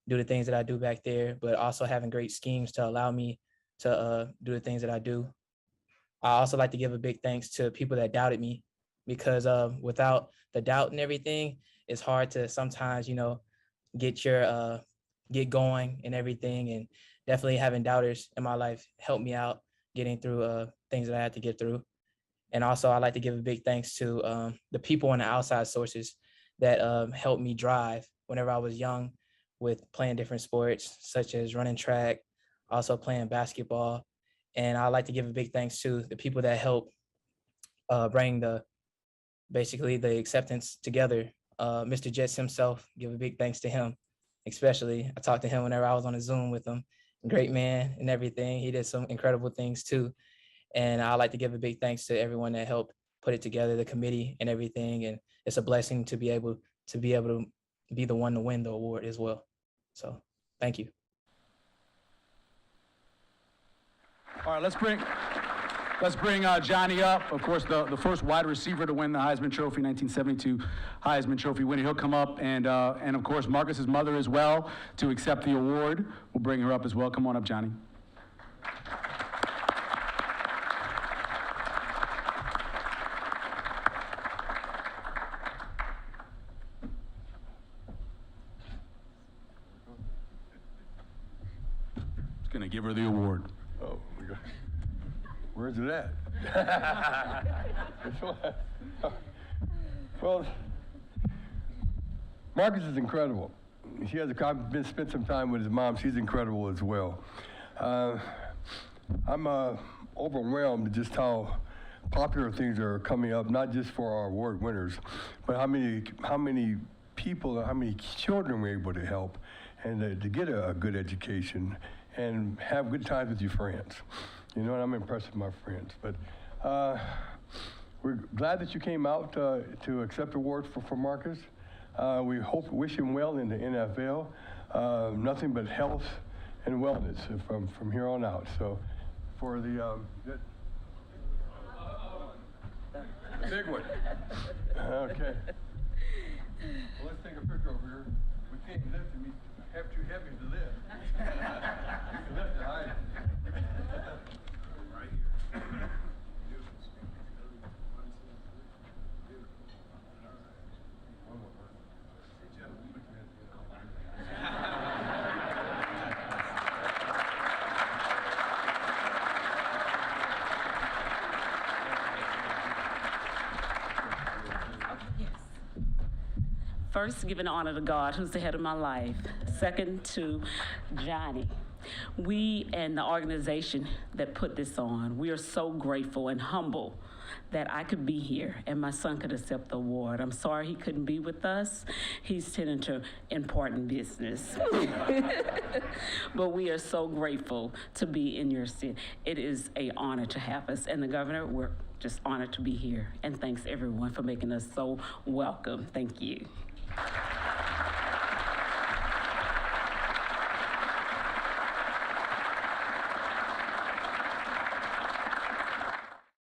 do the things that I do back there, but also having great schemes to allow me to do the things that I do. I also like to give a big thanks to people that doubted me, because without the doubt and everything, it's hard to sometimes, get going and everything. And definitely having doubters in my life helped me out getting through things that I had to get through. And also I like to give a big thanks to the people on the outside sources that helped me drive whenever I was young, with playing different sports, such as running track, also playing basketball. And I like to give a big thanks to the people that helped bring the acceptance together. Mr. Jets himself, give a big thanks to him, especially. I talked to him whenever I was on a Zoom with him. Great man and everything. He did some incredible things too. And I like to give a big thanks to everyone that helped put it together, the committee and everything. And it's a blessing to be able to be the one to win the award as well. So thank you. All right, let's bring Johnny up. Of course, the first wide receiver to win the Heisman Trophy, 1972 Heisman Trophy winner. He'll come up, and of course, Marcus's mother as well to accept the award. We'll bring her up as well. Come on up, Johnny. Just gonna give her the award. Oh, we go. Where's it at? Well, Marcus is incredible. I've spent some time with his mom. She's incredible as well. I'm overwhelmed at just how popular things are coming up, not just for our award winners, but how many people, how many children we're able to help, and to get a good education and have good times with your friends. You know, and I'm impressed with my friends. But we're glad that you came out to accept awards for Marcus. We wish him well in the NFL. Nothing but health and wellness from here on out. So for the big one. Okay. Well, let's take a picture over here. We can't lift him. He's too heavy to lift. You can lift it high. Right here. First, giving honor to God, who's the head of my life. Second, to Johnny. We and the organization that put this on, we are so grateful and humble that I could be here and my son could accept the award. I'm sorry he couldn't be with us. He's tending to important business. But we are so grateful to be in your city. It is an honor to have us. And the governor, we're just honored to be here. And thanks everyone for making us so welcome. Thank you.